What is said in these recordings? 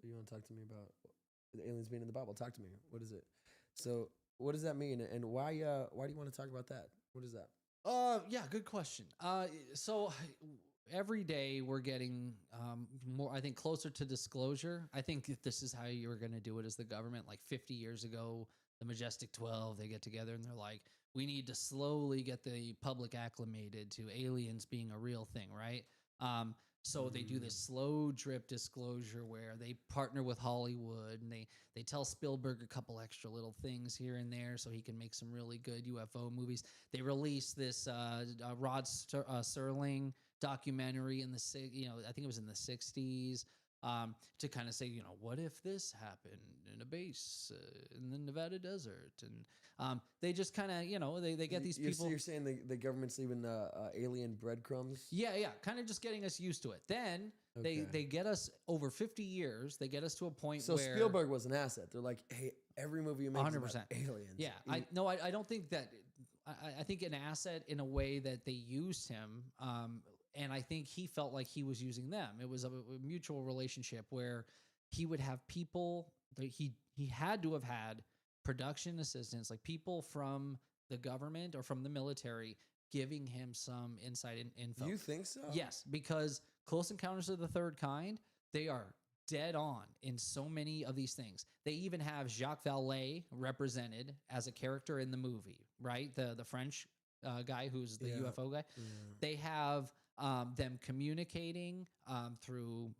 You want to talk to me about the aliens being in the Bible? Talk to me. What is it? So what does that mean, and why do you want to talk about that? What is that? Yeah, good question. So every day we're getting more, I think, closer to disclosure. I think if this is how you were going to do it as the government, like 50 years ago, the Majestic 12, they get together and they're like, we need to slowly get the public acclimated to aliens being a real thing, right? So they do this slow drip disclosure where they partner with Hollywood and they tell Spielberg a couple extra little things here and there so he can make some really good UFO movies. They released this Rod Serling documentary in I think it was in the 60s, to kind of say, what if this happened in a base in the Nevada desert? And they just kind of, they get these people. So you're saying the government's leaving alien breadcrumbs? Yeah, kind of just getting us used to it. Then they get us over 50 years. They get us to a point so where Spielberg was an asset. They're like, hey, every movie you make 100%. Is about aliens. Yeah, I don't think that. I think an asset in a way that they used him, and I think he felt like he was using them. It was a mutual relationship where he would have people that he had to have had production assistants, like people from the government or from the military, giving him some inside info. You think so? Yes, because Close Encounters of the Third Kind, they are dead on in so many of these things. They even have Jacques Vallée represented as a character in the movie, right? The French guy who's the UFO guy. Yeah. They have them communicating through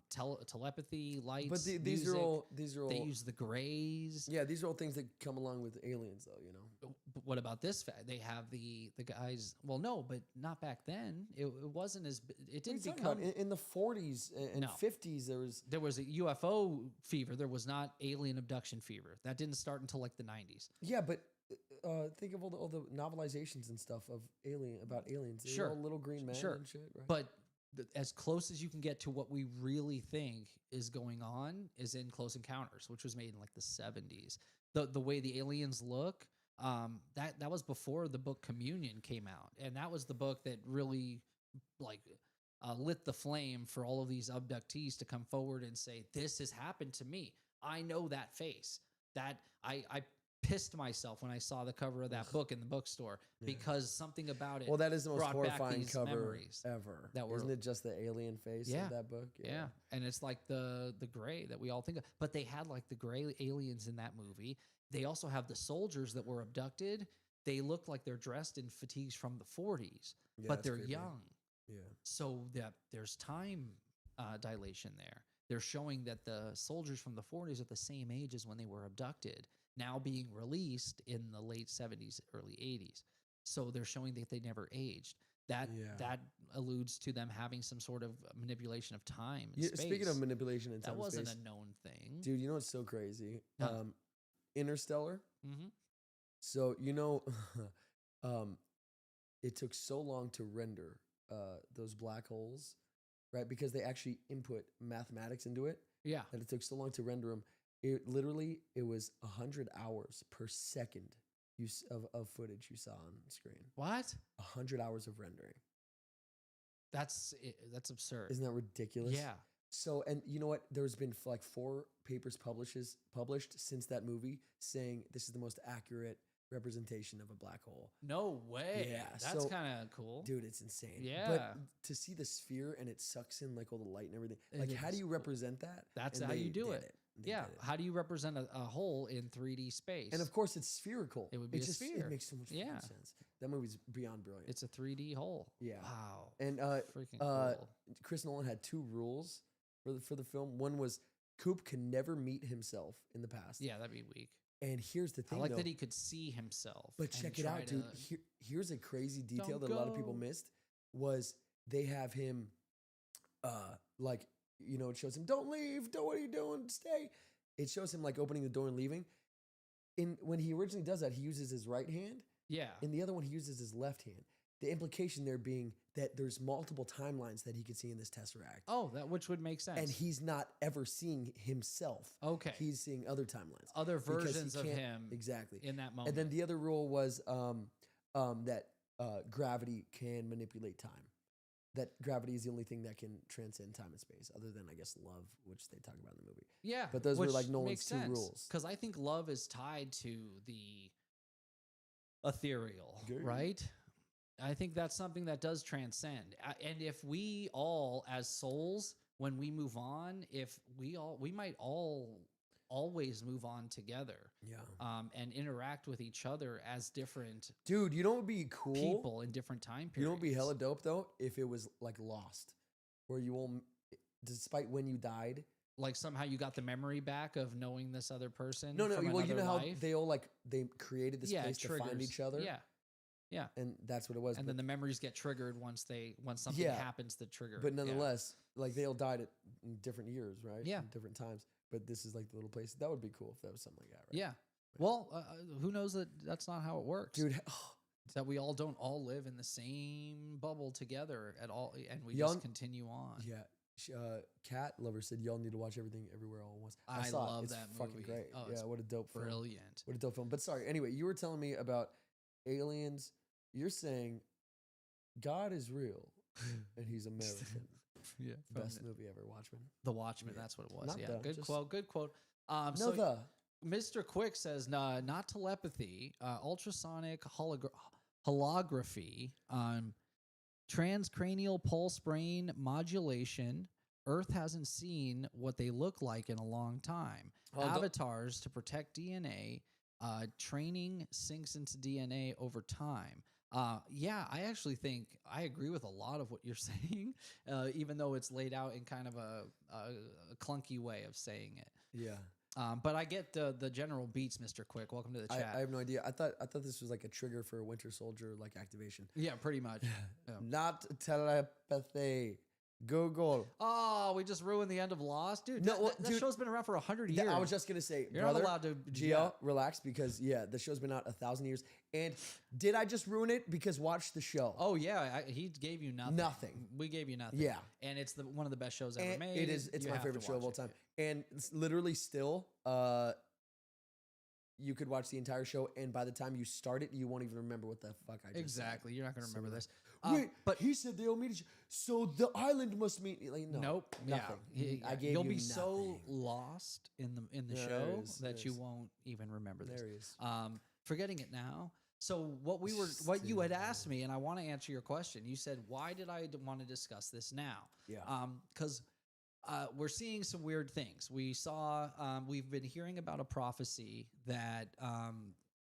telepathy, lights. But these music. are all. They use the grays. Yeah, these are all things that come along with aliens, though. But what about this fact? They have the guys. Well, no, but not back then. It wasn't as. It didn't become in the 40s and 50s. There was a UFO fever. There was not alien abduction fever. That didn't start until like the 90s. Yeah, but. Think of all the novelizations and stuff of about aliens. Sure, all little green men and shit. Right? But as close as you can get to what we really think is going on is in Close Encounters, which was made in like the 70s. The way the aliens look, that was before the book Communion came out, and that was the book that really lit the flame for all of these abductees to come forward and say, "This has happened to me. I know that face. That I pissed myself when I saw the cover of that book in the bookstore because something about it. Well, that is the most horrifying cover ever. Isn't it just the alien face of that book? Yeah. And it's like the gray that we all think of. But they had like the gray aliens in that movie. They also have the soldiers that were abducted. They look like they're dressed in fatigues from the 40s, but they're young. Yeah. So there's time dilation there. They're showing that the soldiers from the 40s are the same age as when they were abducted, now being released in the late 70s, early 80s. So they're showing that they never aged. That alludes to them having some sort of manipulation of time and space. Speaking of manipulation and time and space. That wasn't a known thing. Dude, you know what's so crazy? Interstellar. Mm-hmm. So, it took so long to render those black holes, right? Because they actually input mathematics into it. Yeah. And it took so long to render them. It was 100 hours per second of footage you saw on screen. What? 100 hours of rendering. That's absurd. Isn't that ridiculous? Yeah. So, and you know what? There's been like 4 papers published since that movie saying this is the most accurate representation of a black hole. No way. Yeah. That's kind of cool. Dude, it's insane. Yeah. But to see the sphere and it sucks in like all the light and everything, like how do you represent that? That's how you do it. Yeah. How do you represent a hole in 3D space? And of course, it's spherical. It would be a sphere. It makes so much sense. That movie's beyond brilliant. It's a 3D hole. Yeah. Wow. And freaking cool. Chris Nolan had 2 rules for the film. One was Coop can never meet himself in the past. Yeah, that'd be weak. And here's the thing, I like that he could see himself. But check it out, dude. Here's a crazy detail that a lot of people missed was they have him, it shows him, don't leave, what are you doing, stay. It shows him like opening the door and leaving. When he originally does that, he uses his right hand. Yeah. In the other one, he uses his left hand. The implication there being that there's multiple timelines that he could see in this Tesseract. Oh, which would make sense. And he's not ever seeing himself. Okay. He's seeing other timelines. Other versions of him. Exactly. In that moment. And then the other rule was that gravity can manipulate time. that gravity is the only thing that can transcend time and space, other than I guess love, which they talk about in the movie. Yeah, But those were which like Nolan's makes two sense, rules. because I think love is tied to the ethereal, right? I think that's something that does transcend. And if we all, as souls, when we move on, we might all always move on together. Yeah. And interact with each other as different Dude, you know what would be cool? people in different time periods. You know what would be hella dope though? If it was like Lost, where you won't, despite when you died. Like somehow you got the memory back of knowing this other person. No, from well, you know how life. they all like, they created this place to find triggers. each other? Yeah. Yeah. And that's what it was. And then the memories get triggered once something happens to trigger. But nonetheless, like they all died in different years, right? Yeah. In different times. But this is like the little place. That would be cool if that was something like that, right? Yeah. Well, who knows that that's not how it works. Dude. It's that we all don't all live in the same bubble together at all. And we just continue on. Yeah. Cat Lover said y'all need to watch Everything Everywhere All at Once. I saw love it. It's that fucking movie. great. Oh, yeah, what a dope film. Brilliant. What a dope film. But sorry, anyway, you were telling me about aliens. You're saying God is real and he's American. Yeah. Best movie ever, Watchmen. The Watchmen, Yeah. that's what it was. Not Yeah. the, Good just- quote. Good quote. Mr. Quick says, not telepathy, ultrasonic holography, transcranial pulse brain modulation. Earth hasn't seen what they look like in a long time. Avatars to protect DNA. Training sinks into DNA over time. Yeah, I actually think I agree with a lot of what you're saying, even though it's laid out in kind of a clunky way of saying it. Yeah. But I get the general beats, Mr. Quick. Welcome to the chat. I have no idea. I thought this was like a trigger for a Winter Soldier like activation. Yeah, pretty much. Yeah. Not telepathy. Google. Oh, we just ruined the end of Lost, dude. No, that show's been around for 100 years. I was just gonna say, You're brother, not allowed to. Gio, relax, because the show's been out 1,000 years. And did I just ruin it? Because watch the show. Oh yeah, he gave you nothing. Nothing. We gave you nothing. Yeah, and it's one of the best shows ever made. It is. It's my favorite show of all time. And it's literally still, you could watch the entire show, and by the time you start it, you won't even remember what the fuck I just exactly. said. You're not gonna remember this. Wait, but he said they all meet each. So the island must meet. Like, no, nope. Nothing. Yeah. I gave You'll you be nothing. so lost in the show that you won't even remember this. There he is. Forgetting it now. So what you had asked me, and I want to answer your question. You said, why did I want to discuss this now? Yeah. Because we're seeing some weird things. We've been hearing about a prophecy that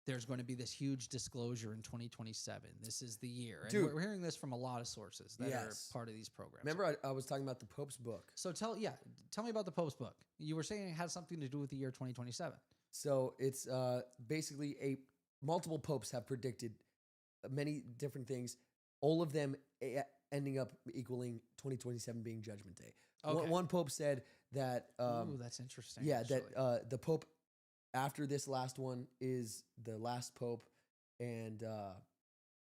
there's going to be this huge disclosure in 2027. This is the year. And Dude. we're hearing this from a lot of sources that are part of these programs. Remember, I was talking about the Pope's book. So tell me about the Pope's book. You were saying it had something to do with the year 2027. So it's basically multiple popes have predicted many different things, all of them ending up equaling 2027 being Judgment Day. Okay. One pope said that... Ooh, that's interesting. Yeah, actually. that the pope after this last one is the last pope, and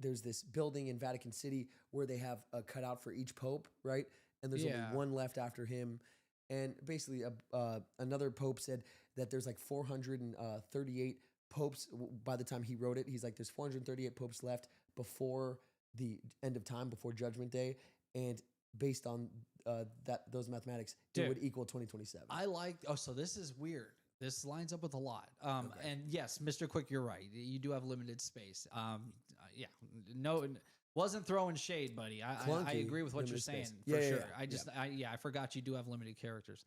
there's this building in Vatican City where they have a cutout for each pope, right? And there's only one left after him. And basically, another pope said that there's like 438 popes. By the time he wrote it, he's like, there's 438 popes left before the end of time, before Judgment Day. And based on those mathematics, it would equal 2027. So this is weird. This lines up with a lot. And yes, Mr. Quick, you're right. You do have limited space. No, wasn't throwing shade, buddy. I agree with what you're saying for sure. I forgot you do have limited characters.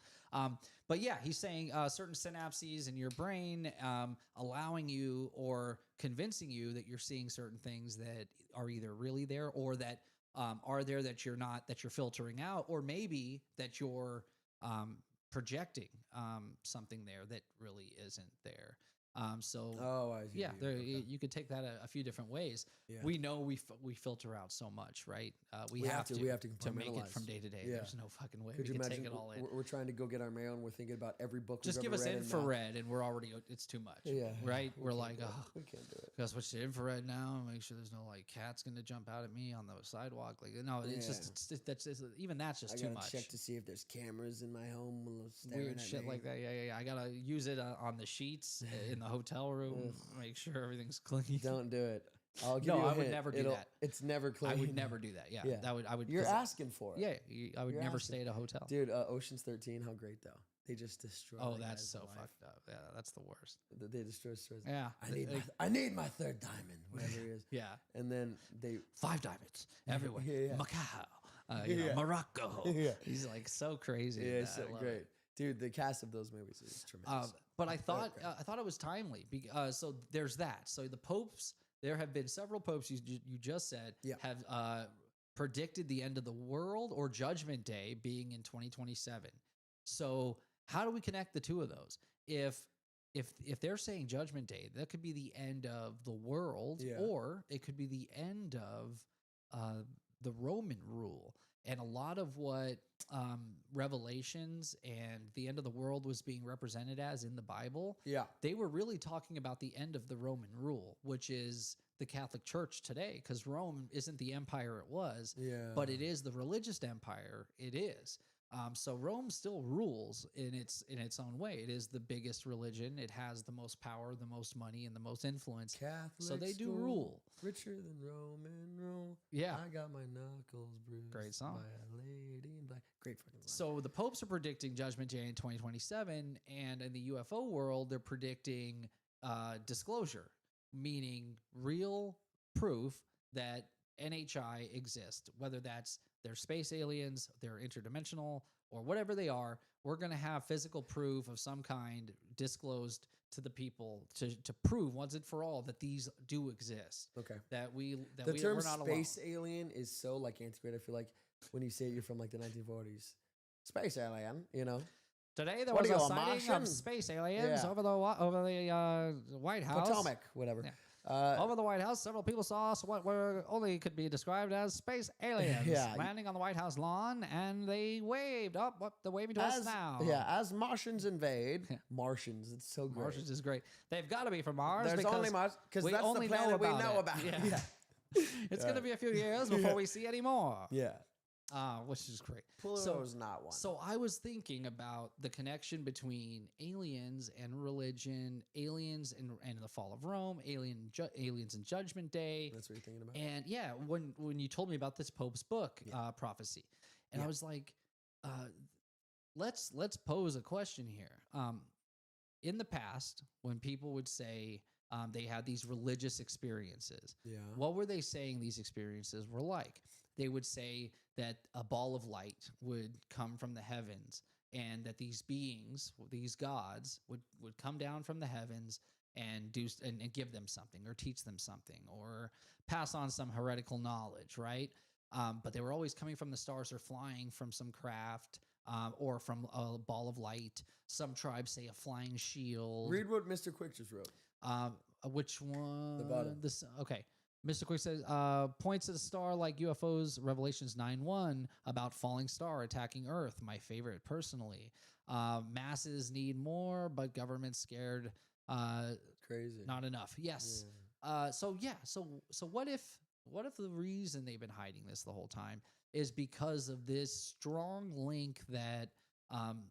But yeah, he's saying certain synapses in your brain allowing you or convincing you that you're seeing certain things that are either really there or that are there that you're not, that you're filtering out, or maybe that you're projecting something there that really isn't there. I see. You could take that a few different ways. Yeah. We know we filter out so much, right? We have to make it from day to day. Yeah. There's no fucking way we can take it all in. We're trying to go get our mail, and we're thinking about every book. Just give us infrared, and we're already, it's too much. Yeah, right. We're like, we can't do it. Gotta switch to infrared now. Make sure there's no like cats gonna jump out at me on the sidewalk. Like, no, it's just that's even that's just too much. Check to see if there's cameras in my home. Weird shit like that. Yeah. I gotta use it on the sheets in the hotel room. Make sure everything's clean. Don't do it. I'll give No, you a I would hint. never do that. It's never clean. I would never do that. Yeah, Yeah. I would. You're 'cause asking for it. Yeah, I would You're never asking. stay at a hotel. Dude, Ocean's 13, how great though. They just destroy. Oh, that that's guy's so life. fucked up. Yeah, that's the worst. They destroy. Yeah, I need my third diamond, whatever it is. yeah. And then they 5 diamonds everywhere. Yeah. Macau, Yeah. Morocco. Yeah. He's like so crazy. Yeah, in it's that. so I love great. it. Dude, the cast of those movies is tremendous. But I Okay. thought it was timely. So there's that. So the popes, there have been several popes you just said Yeah. have predicted the end of the world or Judgment Day being in 2027. So how do we connect the two of those? If they're saying Judgment Day, that could be the end of the world, Yeah. or it could be the end of the Roman rule. And a lot of what Revelations and the end of the world was being represented as in the Bible, Yeah. they were really talking about the end of the Roman rule, which is the Catholic Church today, because Rome isn't the empire it was, Yeah. but it is the religious empire it is. So Rome still rules in its own way. It is the biggest religion. It has the most power, the most money, and the most influence. Catholic So they do school, rule. richer than Roman rule. Yeah. I got my knuckles bruised. Great song. By a lady in black. Great fucking song. So the popes are predicting Judgment Day in 2027, and in the UFO world, they're predicting disclosure, meaning real proof that NHI exists, whether that's they're space aliens, they're interdimensional, or whatever they are. We're going to have physical proof of some kind disclosed to the people to prove once and for all that these do exist. Okay. That The term we're not space alone. alien is so like antiquated. I feel like when you say it, you're from like the 1940s. Space alien, you know? Today there What was are a you, a sighting Martian? of space aliens Yeah. over the White House. Potomac, whatever. Yeah. Uh, Over the White House, several people saw what were only could be described as space aliens Yeah. landing on the White House lawn, and they waved. Oh, what they're waving to us now. Yeah, as Martians invade. Yeah. Martians, it's so great. Martians is great. They've got to be from Mars. There's because only Mars, because we that's the only planet we know it. about. Yeah. Yeah. It's going to be a few years before Yeah. we see any more. Yeah. Which is great. Pluto's not one. So I was thinking about the connection between aliens and religion, aliens and the fall of Rome, aliens and Judgment Day. That's what you're thinking about? And yeah, when you told me about this Pope's book, Yeah. Prophecy, and I Yeah. was like, let's pose a question here. In the past, when people would say they had these religious experiences, Yeah. what were they saying these experiences were like? They would say that a ball of light would come from the heavens, and that these beings, these gods, would come down from the heavens and and give them something, or teach them something, or pass on some heretical knowledge, right? But they were always coming from the stars, or flying from some craft, or from a ball of light. Some tribes say a flying shield. Read what Mr. Quick just wrote. Which one? The bottom. Okay. Mr. Quick says, points at a star like UFOs, Revelations 9:1, about falling star attacking Earth. My favorite, personally. Masses need more, but government's scared. Crazy. Not enough. Yes. Yeah. So what if the reason they've been hiding this the whole time is because of this strong link that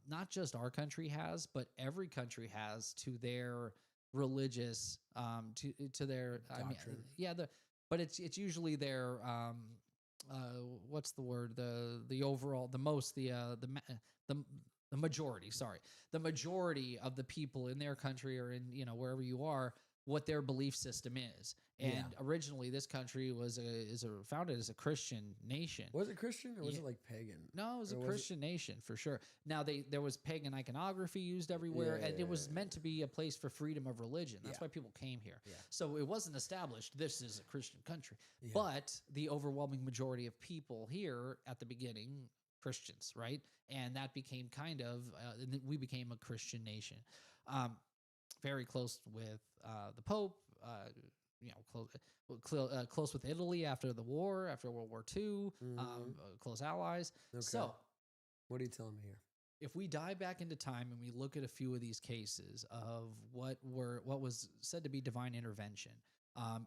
not just our country has, but every country has to their religious to their Doctrine. but it's usually their what's the word, the overall, the most, the majority, sorry, the majority of the people in their country, or in wherever you are, what their belief system is. And Yeah. originally this country was founded as a Christian nation. Was it Christian, or was Yeah. it like pagan? No, it was Or a was it- Christian nation for sure. Now there was pagan iconography used everywhere, and it was meant to be a place for freedom of religion. That's Yeah. why people came here. Yeah. So it wasn't established this is a Christian country. Yeah. But the overwhelming majority of people here at the beginning, Christians, right? And that became kind of we became a Christian nation. Very close with the Pope. Close with Italy after the war, after World War II. Close allies. Okay. So What are you telling me here? if we dive back into time and we look at a few of these cases of what was said to be divine intervention,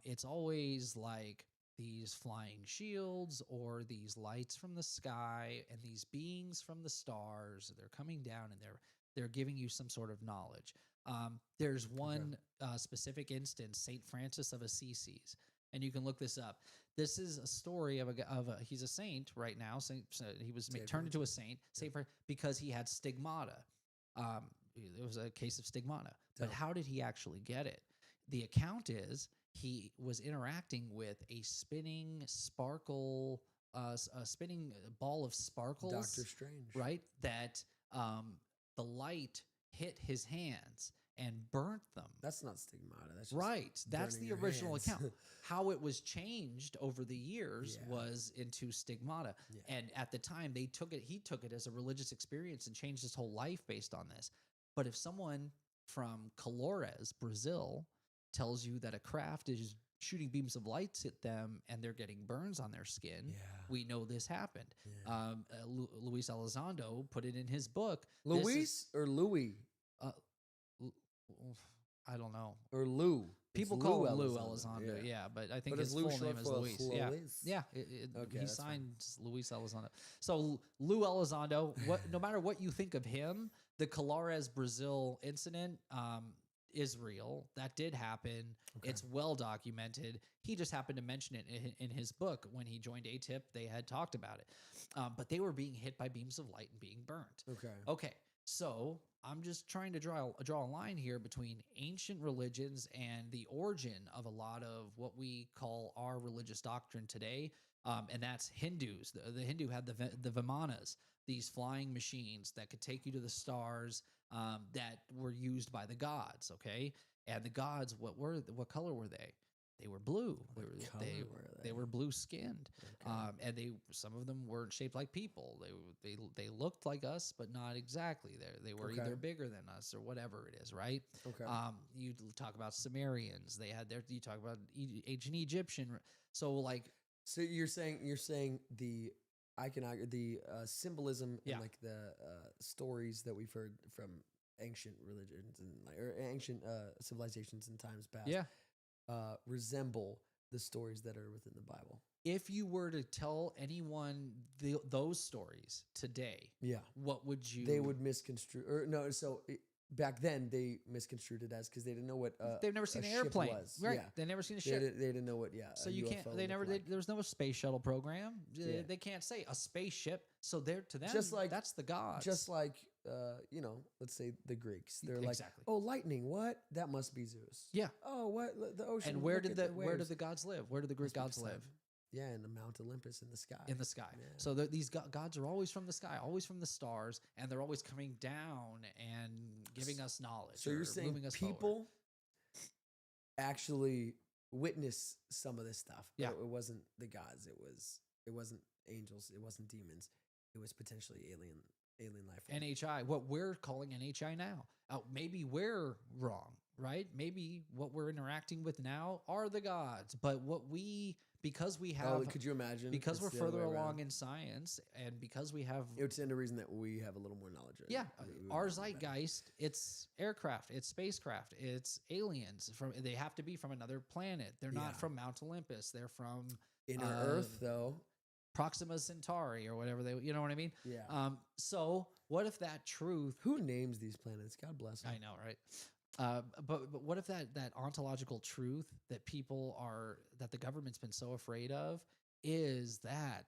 it's always like these flying shields, or these lights from the sky, and these beings from the stars. They're coming down, and they're giving you some sort of knowledge. There's one specific instance, Saint Francis of Assisi. and you can look this up. This is a story of he's a saint right now. He was turned into a saint, because he had stigmata. It was a case of stigmata. But how did he actually get it? The account is he was interacting with a spinning sparkle, a spinning ball of sparkles. Doctor Strange. Right? That the light hit his hands and burnt them. That's not stigmata. That's just right. That's the original hands. account. How it was changed over the years was into stigmata. Yeah. And at the time he took it as a religious experience and changed his whole life based on this. But if someone from Colores, Brazil, tells you that a craft is shooting beams of lights at them and they're getting burns on their skin, we know this happened. Yeah. Luis Elizondo put it in his book. Louis. I don't know. Or Lou. People call him Lou Elizondo, but I think his full name is Luis. Yeah. He signed Luis Elizondo. So Lou Elizondo, no matter what you think of him, the Colores, Brazil incident is real. That did happen. Okay. It's well documented. He just happened to mention it in his book. When he joined ATIP, they had talked about it. But they were being hit by beams of light and being burnt. Okay. So I'm just trying to draw a line here between ancient religions and the origin of a lot of what we call our religious doctrine today, and that's Hindus. The Hindu had the Vimanas, these flying machines that could take you to the stars, that were used by the gods. Okay, and the gods, what color were they? They were blue. They were blue skinned, and some of them weren't shaped like people. They looked like us, but not exactly. They were either bigger than us or whatever it is, right? Okay. You talk about Sumerians. You talk about ancient Egyptian. So you're saying the iconography, the symbolism, and like the stories that we've heard from ancient religions and or ancient civilizations in times past. Yeah. Resemble the stories that are within the Bible. If you were to tell anyone those stories today, what would you? They would misconstrue, or no. So back then they misconstrued it as because they didn't know what they've never seen an airplane, was. Right? Yeah. They've never seen a ship. They didn't know what. Yeah. So you can't. There was no space shuttle program. They can't say a spaceship. So they're to them. Just like that's the gods. Just like let's say the Greeks. They're like, oh, lightning. What? That must be Zeus. Yeah. Oh, what? The ocean. And where did the gods live? Where did the Greek gods live? Yeah, in the Mount Olympus in the sky. In the sky. Yeah. So these gods are always from the sky, always from the stars, and they're always coming down and giving us knowledge. So you're saying people actually witness some of this stuff. Yeah. It wasn't the gods. It wasn't angels. It wasn't demons. It was potentially alien life form. NHI, what we're calling NHI now. Maybe we're wrong, right? Maybe what we're interacting with now are the gods, but because we have, could you imagine? Because we're further along in science, and because we have, it's in the reason that we have a little more knowledge. Yeah, our zeitgeist, it's aircraft, it's spacecraft, it's aliens. They have to be from another planet. They're not from Mount Olympus. They're from inner Earth, though. Proxima Centauri or whatever you know what I mean? Yeah. So what if that truth? Who names these planets? God bless them. I know, right? But what if that ontological truth that that the government's been so afraid of is that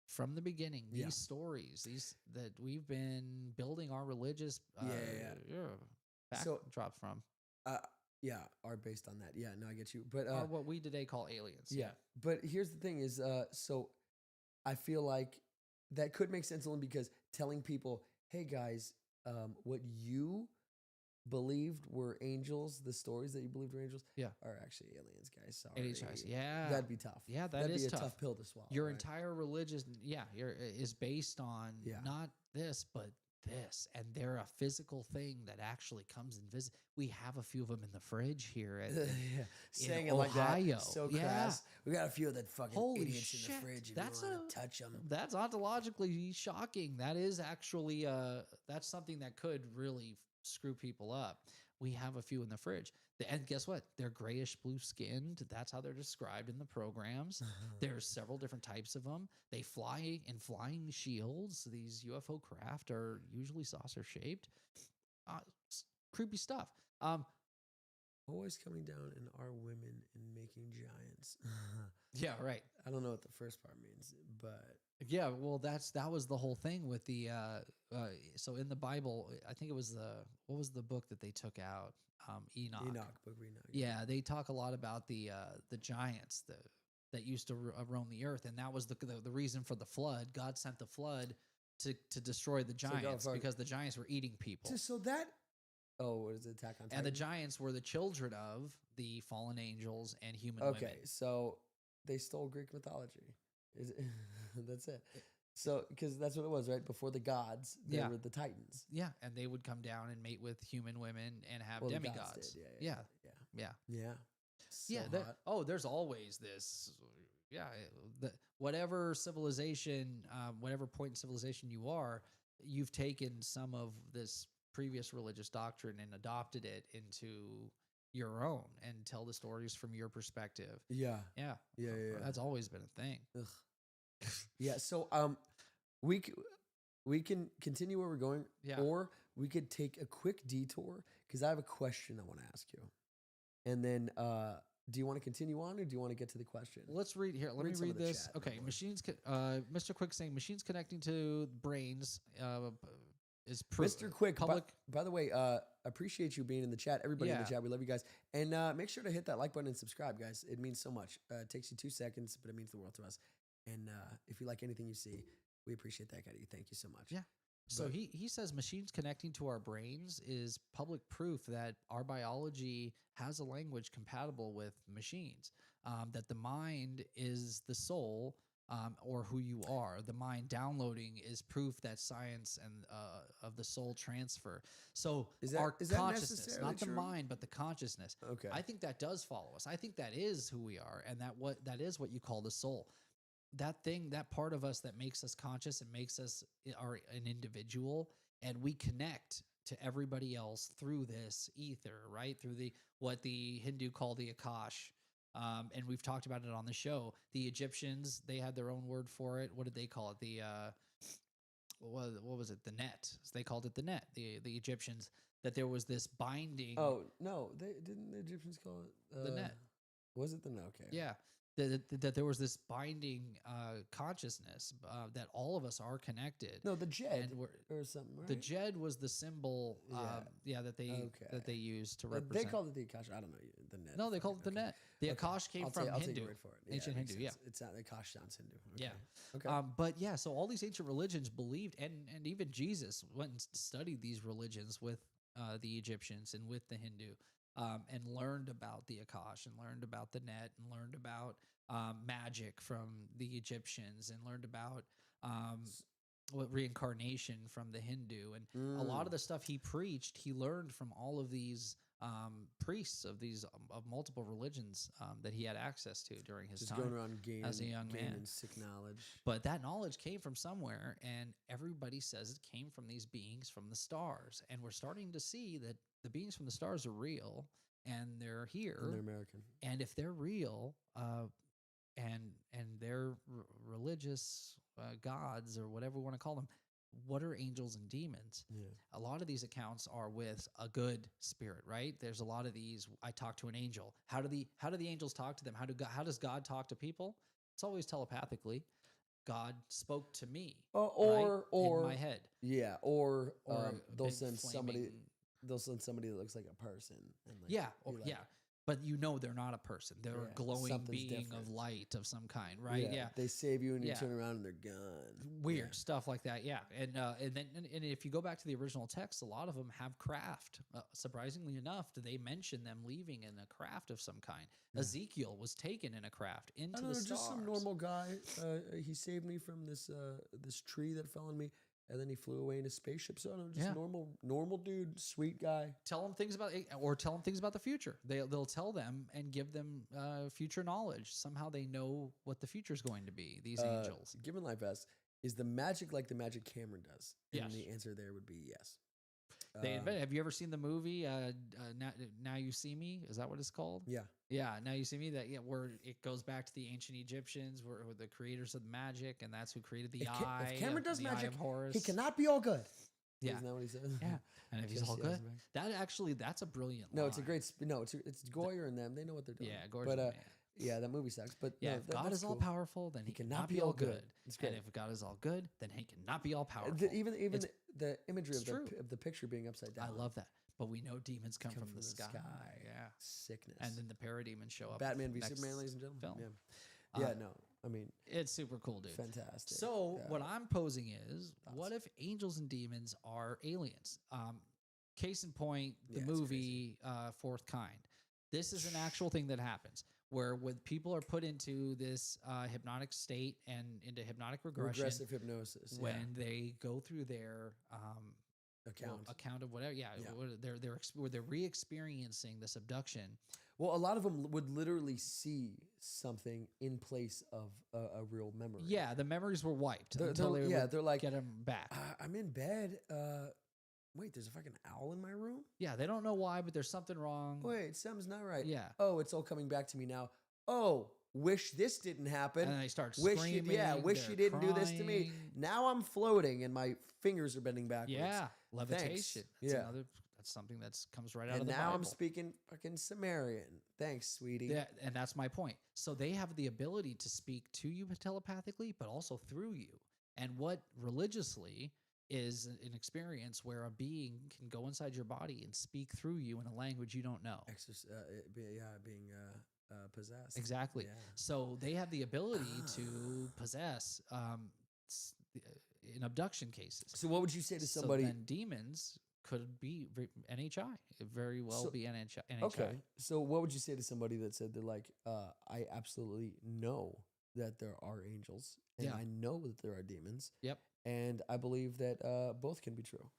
from the beginning, these stories, that we've been building our religious backdrop from. Are based on that. Yeah, no, I get you. But are what we today call aliens. Yeah. But here's the thing is, so I feel like that could make sense only because telling people, hey guys, what you believed were angels, the stories that you believed were angels, are actually aliens, guys. Sorry. NHIs, yeah. That'd be tough. Yeah, that'd be a tough pill to swallow. Your entire religion, is based on not this, but this, and they're a physical thing that actually comes and visits. We have a few of them in the fridge here saying in it like Ohio. That, so crass. We got a few of that fucking idiots in the fridge. If you want to touch them. That's ontologically shocking. That is actually that's something that could really screw people up. We have a few in the fridge. And guess what? They're grayish blue skinned. That's how they're described in the programs. There's several different types of them. They fly in flying shields. These UFO craft are usually saucer shaped. Creepy stuff. always coming down and are women and making giants. Yeah, right. I don't know what the first part means, but Yeah, well, that was the whole thing with the so in the Bible, I think it was what was the book that they took out? Enoch. Book of Enoch. Yeah, they talk a lot about the giants that used to roam the earth, and that was the reason for the flood. God sent the flood to destroy the giants because the giants were eating people. So that what is it, Attack on Titan? And the giants were the children of the fallen angels and human women. Okay, so they stole Greek mythology. That's it. So, because that's what it was, right? Before the gods, they were the Titans. Yeah, and they would come down and mate with human women and have demigods. Yeah. So there's always this. Yeah, whatever civilization, whatever point in civilization you are, you've taken some of this previous religious doctrine and adopted it into your own and tell the stories from your perspective. Yeah. That's always been a thing. Ugh. Yeah. So we can continue where we're going, or we could take a quick detour because I have a question I want to ask you, and then do you want to continue on, or do you want to get to the question? Let's read here. Let me read this. Okay, machines. Mr. Quick saying machines connecting to brains. Is Mr. Quick, public. By the way, appreciate you being in the chat. Everybody in the chat, we love you guys. And make sure to hit that like button and subscribe, guys. It means so much. It takes you 2 seconds, but it means the world to us. And if you like anything you see, we appreciate that, Eddie. Thank you so much. Yeah. So he says machines connecting to our brains is public proof that our biology has a language compatible with machines, that the mind is the soul, or who you are. The mind downloading is proof that science and of the soul transfer. So is our consciousness, not the mind, but the consciousness. Okay. I think that does follow us. I think that is who we are, and that is what you call the soul. That thing, that part of us that makes us conscious and makes us an individual, and we connect to everybody else through this ether, right? Through what the Hindu call the Akash. And we've talked about it on the show. The Egyptians, they had their own word for it. What did they call it? What was it? The net. So they called it the net. The Egyptians, that there was this binding. Oh no, didn't the Egyptians call it the net? Was it the net? Okay. Yeah. That there was this binding consciousness that all of us are connected. No, the Jed or something. Right? The Jed was the symbol. That they used to represent. They called it the Akash. I don't know the net. No, they called it the net. The Akash came from Hindu. I'll take your word for it. Ancient Hindu. Yeah, it's not the Akash sounds Hindu. Okay. Yeah. Okay. But yeah, so all these ancient religions believed, and even Jesus went and studied these religions with the Egyptians and with the Hindu. And learned about the Akash and learned about the net and learned about magic from the Egyptians and learned about reincarnation from the Hindu. And a lot of the stuff he preached, he learned from all of these priests of multiple religions that he had access to during his time. Going around as a young man. Sick knowledge. But that knowledge came from somewhere, and everybody says it came from these beings from the stars. And we're starting to see that the beings from the stars are real, and they're here. And they're American. And if they're real, and they're religious gods or whatever we want to call them, what are angels and demons? Yeah. A lot of these accounts are with a good spirit, right? There's a lot of these. I talk to an angel. How do the angels talk to them? How does God talk to people? It's always telepathically. God spoke to me, or in my head. Yeah, or they'll send somebody. They'll send somebody that looks like a person. And but they're not a person. They're a glowing being different. Of light of some kind, right? Yeah. They save you and you turn around and they're gone. Weird stuff like that, yeah. And then if you go back to the original text, a lot of them have craft. Surprisingly enough, they mention them leaving in a craft of some kind. Yeah. Ezekiel was taken in a craft into the stars. Just some normal guy. He saved me from this tree that fell on me. And then he flew away in a spaceship. So normal dude, sweet guy. Tell them things about the future. They'll tell them and give them future knowledge. Somehow they know what the future is going to be. These angels. Given Life asks, is the magic like the magic Cameron does? And yes. the answer there would be yes. Have you ever seen the movie Now You See Me? Is that what it's called? Yeah. Yeah, Now You See Me. Where it goes back to the ancient Egyptians, where the creators of the magic, and that's who created the eye. If Cameron does magic, of Horus. he cannot be all good. Yeah. Isn't that what he says? Yeah. And if he's Jesse all good, Eisenberg. that's a brilliant No, line. it's a great. No, it's Goyer and them. They know what they're doing. Yeah, Gore's But the man. yeah, that movie sucks. But Yeah, no, if God that's is all cool. powerful, then he cannot be all good. It's And great. if God is all good, then he cannot be all powerful. Even It's- the imagery it's true. of the picture being upside down. I love that. But we know demons come from the sky. Yeah. Sickness. And then the parademons show up. Batman v next Superman, ladies and gentlemen. film. Yeah. No, I mean, It's super cool, dude. fantastic. So Yeah. what I'm posing is, Thoughts? what if angels and demons are aliens? Case in point, the Yeah, it's movie Fourth Kind. This is an actual thing that happens where when people are put into this hypnotic state and into hypnotic regression, regressive hypnosis. when they go through their account of whatever, they're re-experiencing this abduction. Well, a lot of them would literally see something in place of a real memory. Yeah, the memories were wiped They're they're like, get them back. I'm in bed. Wait, there's a fucking owl in my room? Yeah, they don't know why, but there's something wrong. Wait, something's not right. Yeah. Oh, it's all coming back to me now. Oh, wish this didn't happen. And then they start wish screaming. wish you didn't do this to me. crying. Now I'm floating and my fingers are bending backwards. Yeah, levitation. Yeah. That's something that comes right out And of the now Bible. I'm speaking fucking Sumerian. Thanks, sweetie. Yeah, and that's my point. So they have the ability to speak to you telepathically, but also through you. And what religiously is an experience where a being can go inside your body and speak through you in a language you don't know. Being possessed. Exactly. Yeah. So they have the ability to possess in abduction cases. So what would you say to So somebody? then demons could be NHI. It very well So- be NHI. Okay. So what would you say to somebody that said they're like, I absolutely know that there are angels and Yeah. I know that there are demons. Yep. And I believe that both can be true.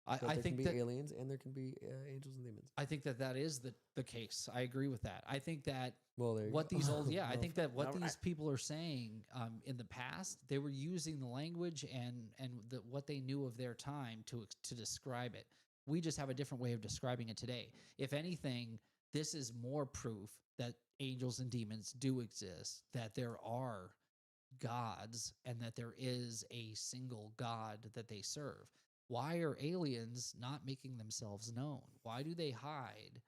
That I there think can be that aliens and there can be angels and demons. I think that is the case. I agree with that. I think that Well, there you what go. these old I Well, think that what all these right. people are saying in the past, they were using the language and what they knew of their time to describe it. We just have a different way of describing it today. If anything, this is more proof that angels and demons do exist, that there are gods, and that there is a single God that they serve. Why are aliens not making themselves known? Why do they hide?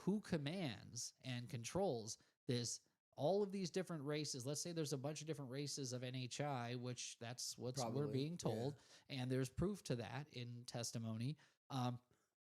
Who commands and controls this? All of these different races. Let's say there's a bunch of different races of NHI, which that's what we're Probably, being told, and there's proof to that in testimony.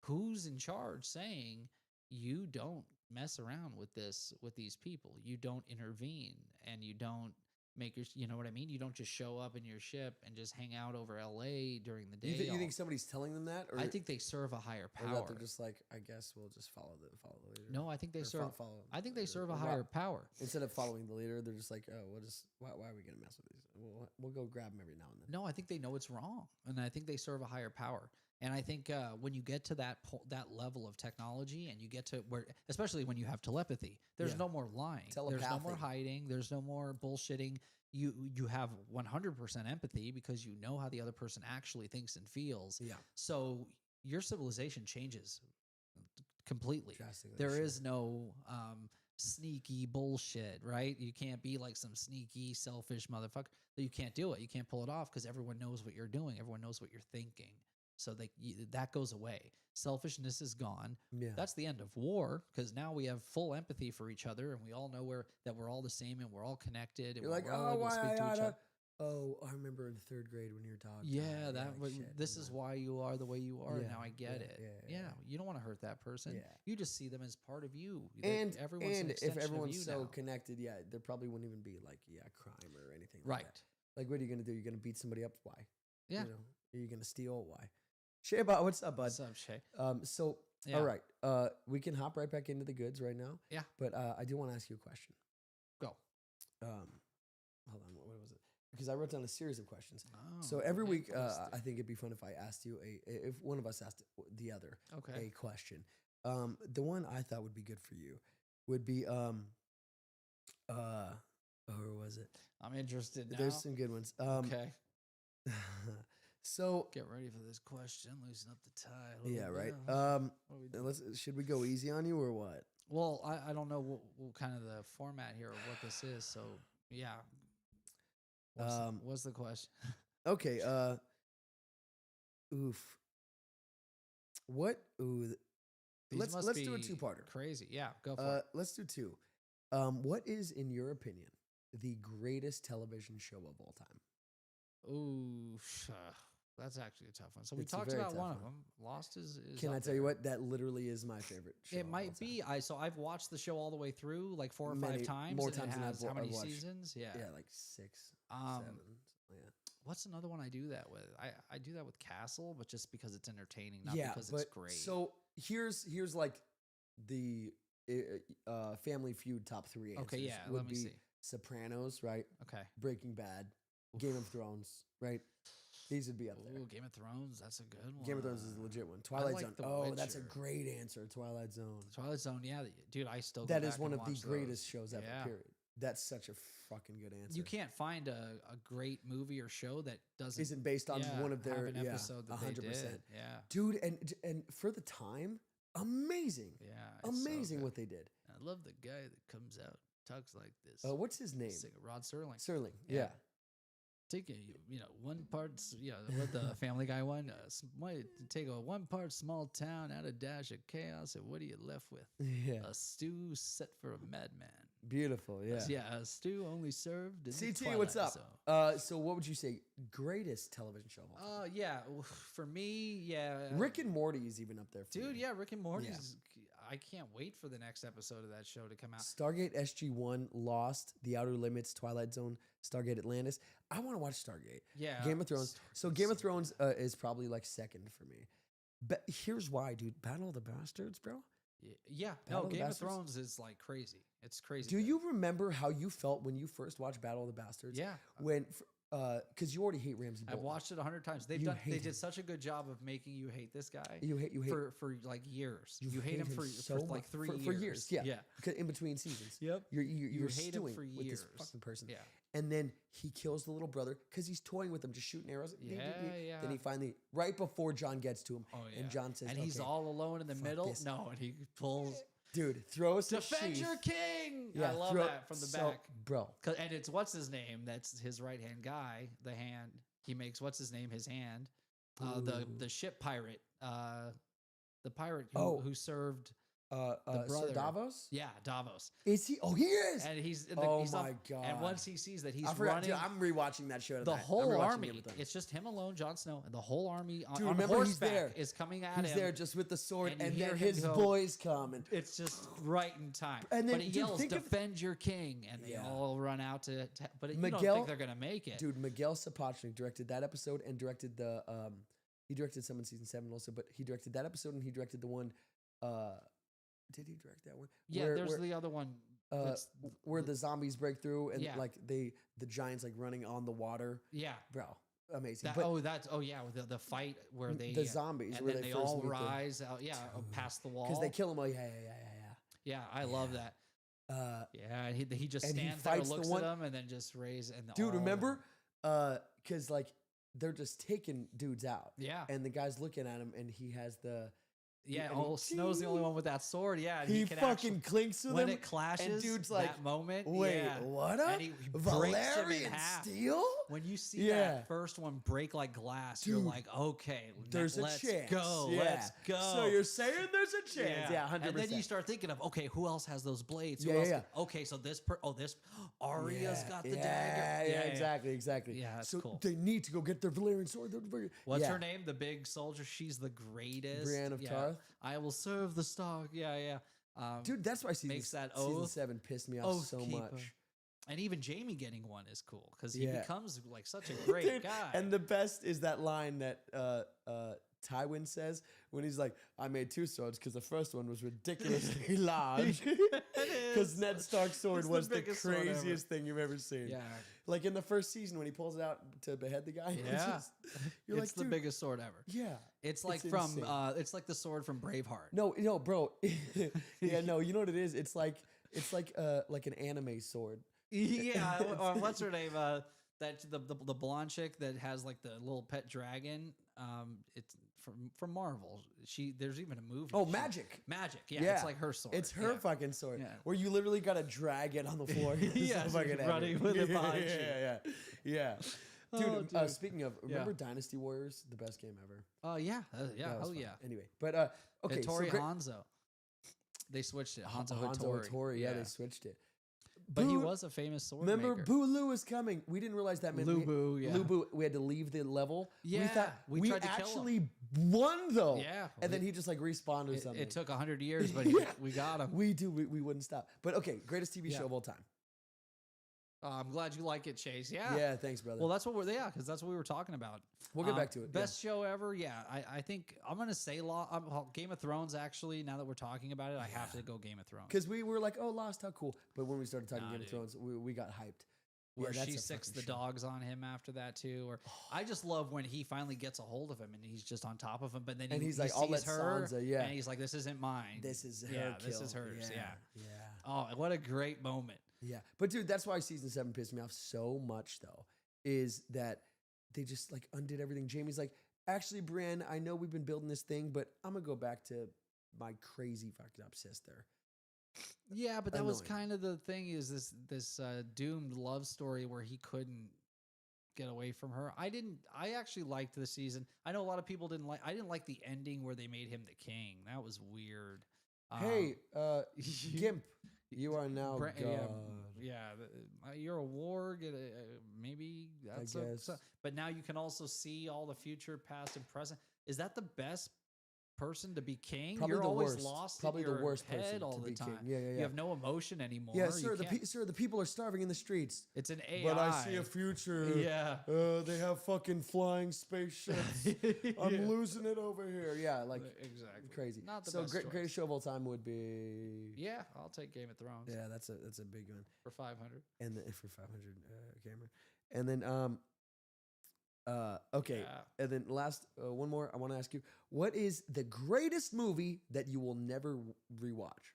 Who's in charge saying you don't mess around with these people? You don't intervene, and you don't make you know what I mean? You don't just show up in your ship and just hang out over LA during the day. You think somebody's telling them that? Or I think they serve a higher or that power. they're just like, I guess we'll just follow the leader. No, I think they Or serve. follow I think they or- serve or a rob- higher power. Instead of following the leader, they're just like, oh, why are we gonna mess with these? We'll go grab them every now and then. No, I think they know it's wrong, and I think they serve a higher power. And I think when you get to that level of technology, and you get to where, especially when you have telepathy, there's Yeah. no more lying. There's no more Telepathy. hiding. There's no more bullshitting. You have 100% empathy because you know how the other person actually thinks and feels. Yeah. So your civilization changes completely. Drastically, There sure. is no sneaky bullshit, right? You can't be like some sneaky, selfish motherfucker. You can't do it. You can't pull it off because everyone knows what you're doing. Everyone knows what you're thinking. So that goes away. Selfishness is gone. Yeah. That's the end of war because now we have full empathy for each other, and we all know that we're all the same and we're all connected. And You're like, we're all oh, able to speak to each other. Oh, I remember in third grade when you were talking. Yeah, this is why you are the way you are. Yeah, Now I get it. yeah. You don't want to hurt that person. Yeah. You just see them as part of you. And everyone's an if extension of everyone's you so now. connected, yeah, there probably wouldn't even be like crime or anything. Right. Like that. Like, what are you gonna do? You're gonna beat somebody up? Why? Yeah. You know, are you gonna steal? Why? Shayba, what's up, bud? What's up, Shay? So Yeah. all right, we can hop right back into the goods right now. Yeah. But I do want to ask you a question. Go. Hold on, what was it? Because I wrote down a series of questions. Oh, So every okay, week, interesting. I think it'd be fun if I asked you if one of us asked the other Okay. a question. The one I thought would be good for you would be where was it? I'm interested now. There's some good ones. Okay. So Get ready for this question. Loosen up the tie. a little yeah, bit. right. What we doing? Should we go easy on you or what? Well, I don't know what kind of the format here or what this is. So yeah. What's the question? Okay. Oof. What? Ooh. These must Let's do a be two-parter. Crazy. Yeah, go for it. Let's do two. What is, in your opinion, the greatest television show of all time? Ooh, that's actually a tough one. So we It's a talked very about tough one of one. them. Lost is Can I up tell you there. what? That literally is my favorite show. It of all might time. be. I've watched the show all the way through, like 4 or 5 Many- times. more and times it than has I've how many watched. seasons? Yeah. Yeah, like 6, Um, 7. Yeah. What's another one I do that with? I do that with Castle, but just because it's entertaining, not Yeah, because but it's great. so here's like the Family Feud top 3 answers. okay, yeah. would Let me be see. Sopranos, right? Okay. Breaking Bad, Game of Thrones, right? These would be up there. Ooh, Game of Thrones. That's a good one. Game of Thrones is a legit one. Twilight like Zone. The Oh, that's a Witcher. great answer. Twilight Zone. Twilight Zone. Yeah, dude. I still. Go That back is one and of the watch greatest those. shows ever. Yeah. Period. That's such a fucking good answer. You can't find a great movie or show that doesn't Isn't based on one of have their an episode that 100%. they did. Yeah. Dude, and for the time, amazing. Yeah. it's so Amazing good. what they did. I love the guy that comes out talks like this. What's his name? Rod Serling. Serling. Yeah. Yeah. Take a one part what the Family Guy one take a one part small town, add a dash of chaos, and what are you left with? Yeah. A stew set for a madman. Beautiful. Yeah. Yeah, a stew only served in the CT, what's Twilight up? Zone. So what would you say greatest television show of all time? Yeah, for me, yeah. Rick and Morty is even up there for Dude, me. yeah, Rick and Morty's. I can't wait for the next episode of that show to come out. Stargate SG-1, Lost, The Outer Limits, Twilight Zone, Stargate Atlantis. I want to watch Stargate. Yeah, Game of Thrones. So Game of Thrones is probably like second for me. But here's why, dude. Battle of the Bastards, bro. Yeah. Battle No, of the Game of Bastards? Thrones is like crazy. It's crazy. Do good. you remember how you felt when you first watched Battle of the Bastards? Yeah. When, because you already hate Ramsay I've Bolton. watched it 100 times. They You hate did him. such a good job of making you hate this guy. You hate for like years. You hate him for so like much. 3 years. For years, yeah. Yeah. because in between seasons. Yep. You're You hate him stewing for with this years. fucking person. Yeah. And then he kills the little brother because he's toying with him, just shooting arrows. Yeah, yeah. Then he finally, right before John gets to him, Oh yeah. and John says, and he's "Okay, all alone in the fuck middle. this." No, and he pulls dude, throw us a defend sheath." your king. Yeah, I love throw- that from the so- back. bro. And it's what's his name? That's his right hand guy. The hand he makes. What's his name? His hand. The Ooh. ship pirate. The pirate Oh. who served. Sir brother. Davos? Yeah, Davos. Is he? Oh, he is. And he's Oh he's my And God. once he sees that he's I forgot. running, Dude, I'm rewatching that show. the tonight. I'm whole rewatching army. Game of Thrones. It's just him alone, Jon Snow, and the whole army on, Dude, on remember he's horseback there. is coming at He's him. there just with the sword, and you and hear they're him his go- boys coming. It's just right in time. And then, but he dude, yells, think of- "Defend your king!" And they Yeah. all run out to but you don't Miguel- think they're gonna make it. Dude, Miguel Sapochnik directed that episode and directed the he directed some in season 7 also, but he directed that episode and he directed the one did he direct that one? Yeah, there's the other one. that's- where the zombies break through and Yeah. like the giants like running on the water. yeah. Bro, amazing. That, But yeah, the fight where they the zombies and where then they they first all meet them. rise out, past the wall. Because they kill him. Oh yeah. Yeah, I love that. Yeah, he just and he stands there, fights the looks one- at them, and then just raise and Dude, all- remember? Because like they're just taking dudes out. Yeah, And the guy's looking at him and he has the yeah. and he- Oh, Snow's the only one with that sword. Yeah, and he can fucking actually- clinks with when him. it clashes. dude's like, that moment. Wait, yeah. what And up? he breaks him in Valerian half. steel? When you see Yeah. that first one break like glass, you're Dude, like, okay, There's let's a chance. go, Yeah. let's go. So you're saying there's a chance? Yeah, 100%. And then you start thinking of, okay, who else has those blades? Who Yeah, else? yeah. Okay, so this Arya's got the yeah, dagger. Yeah, exactly. Yeah, that's so cool. they need to go get their Valerian sword. What's Yeah. her name? The big soldier. She's the greatest. Brienne of Tarth? I will serve the Stark. Yeah. Dude, that's why makes that season oath. 7 pissed me off so Oathkeeper. much. And even Jamie getting one is cool because he Yeah. becomes like such a great Dude, guy. And the best is that line that Tywin says when he's like, I made 2 swords because the first one was ridiculously large. Because Ned Stark's sword It's the was the biggest sword ever. craziest thing you've ever seen. yeah, Like in the first season when he pulls it out to behead the guy. Yeah. It's just, you're it's like, the dude, biggest sword ever. Yeah. It's like It's from insane. it's like the sword from Braveheart. No, bro. Yeah, no, you know what it is? It's like an anime sword. Yeah, or what's her name? That the blonde chick that has like the little pet dragon. It's from Marvel. There's even a movie. Oh, Magic. Magic. Yeah, Yeah. it's like her sword. It's her yeah. fucking sword. Yeah. Where you literally got to drag it on the floor. It's Yeah, so she's fucking heavy. running with it behind you. Yeah. Dude, dude. speaking of, remember Dynasty Warriors? The best game ever. Yeah, That was hell fun. yeah. Anyway, but okay, Hattori great- Hanzo. They switched it. Hanzo Hattori. Hattori. Yeah, they switched it. But he Boo- was a famous sword Remember, maker. Boo is coming. We didn't realize that meant Lubu, yeah. Lubu. We had to leave the level. Yeah, we thought we we tried to kill him. actually won though. Yeah, and then he just like respawned or something. It took 100 years, but we got him. We wouldn't stop. But okay, greatest TV show of all time. I'm glad you like it, Chase. Yeah. Yeah, thanks, brother. Well, that's what because that's what we were talking about. We'll get back to it. Best show ever. Yeah, I think I'm gonna say Game of Thrones. Actually, now that we're talking about it, I have to go Game of Thrones because we were like, oh, Lost, how cool. But when we started talking Game dude. of Thrones, we got hyped. Where that's she a sicks the fucking show. dogs on him after that too. Or I just love when he finally gets a hold of him and he's just on top of him. But then he's he like, I'll let sees her, Sansa, yeah. and he's like, this isn't mine. This is her yeah, kill. this is hers. Yeah. Yeah. Oh, what a great moment. Yeah. But dude, that's why season 7 pissed me off so much though, is that they just like undid everything. Jamie's like, actually, Brienne, I know we've been building this thing, but I'm gonna go back to my crazy fucked up sister. Yeah, but that was Annoying. kind of the thing is this doomed love story where he couldn't get away from her. I actually liked the season. I know a lot of people didn't like. I didn't like the ending where they made him the king. That was weird. Hey, Gimp, you are now God. You're a warg. Maybe that's I guess. but now you can also see all the future, past, and present. Is that the best person to be king? Probably You're the always worst. lost Probably in the your worst head person all to the be king. time. Yeah. You have no emotion anymore. Yeah, You sir. can't- Sir, the people are starving in the streets. it's an AI. But I see a future. Yeah. They have fucking flying spaceships. I'm losing it over here. Yeah, like exactly crazy. Not the so best choice. greatest show of all time would be. Yeah, I'll take Game of Thrones. Yeah, that's a big one. For 500. And then for 500 Cameron. And then okay. Yeah. And then last one more. I want to ask you, what is the greatest movie that you will never rewatch?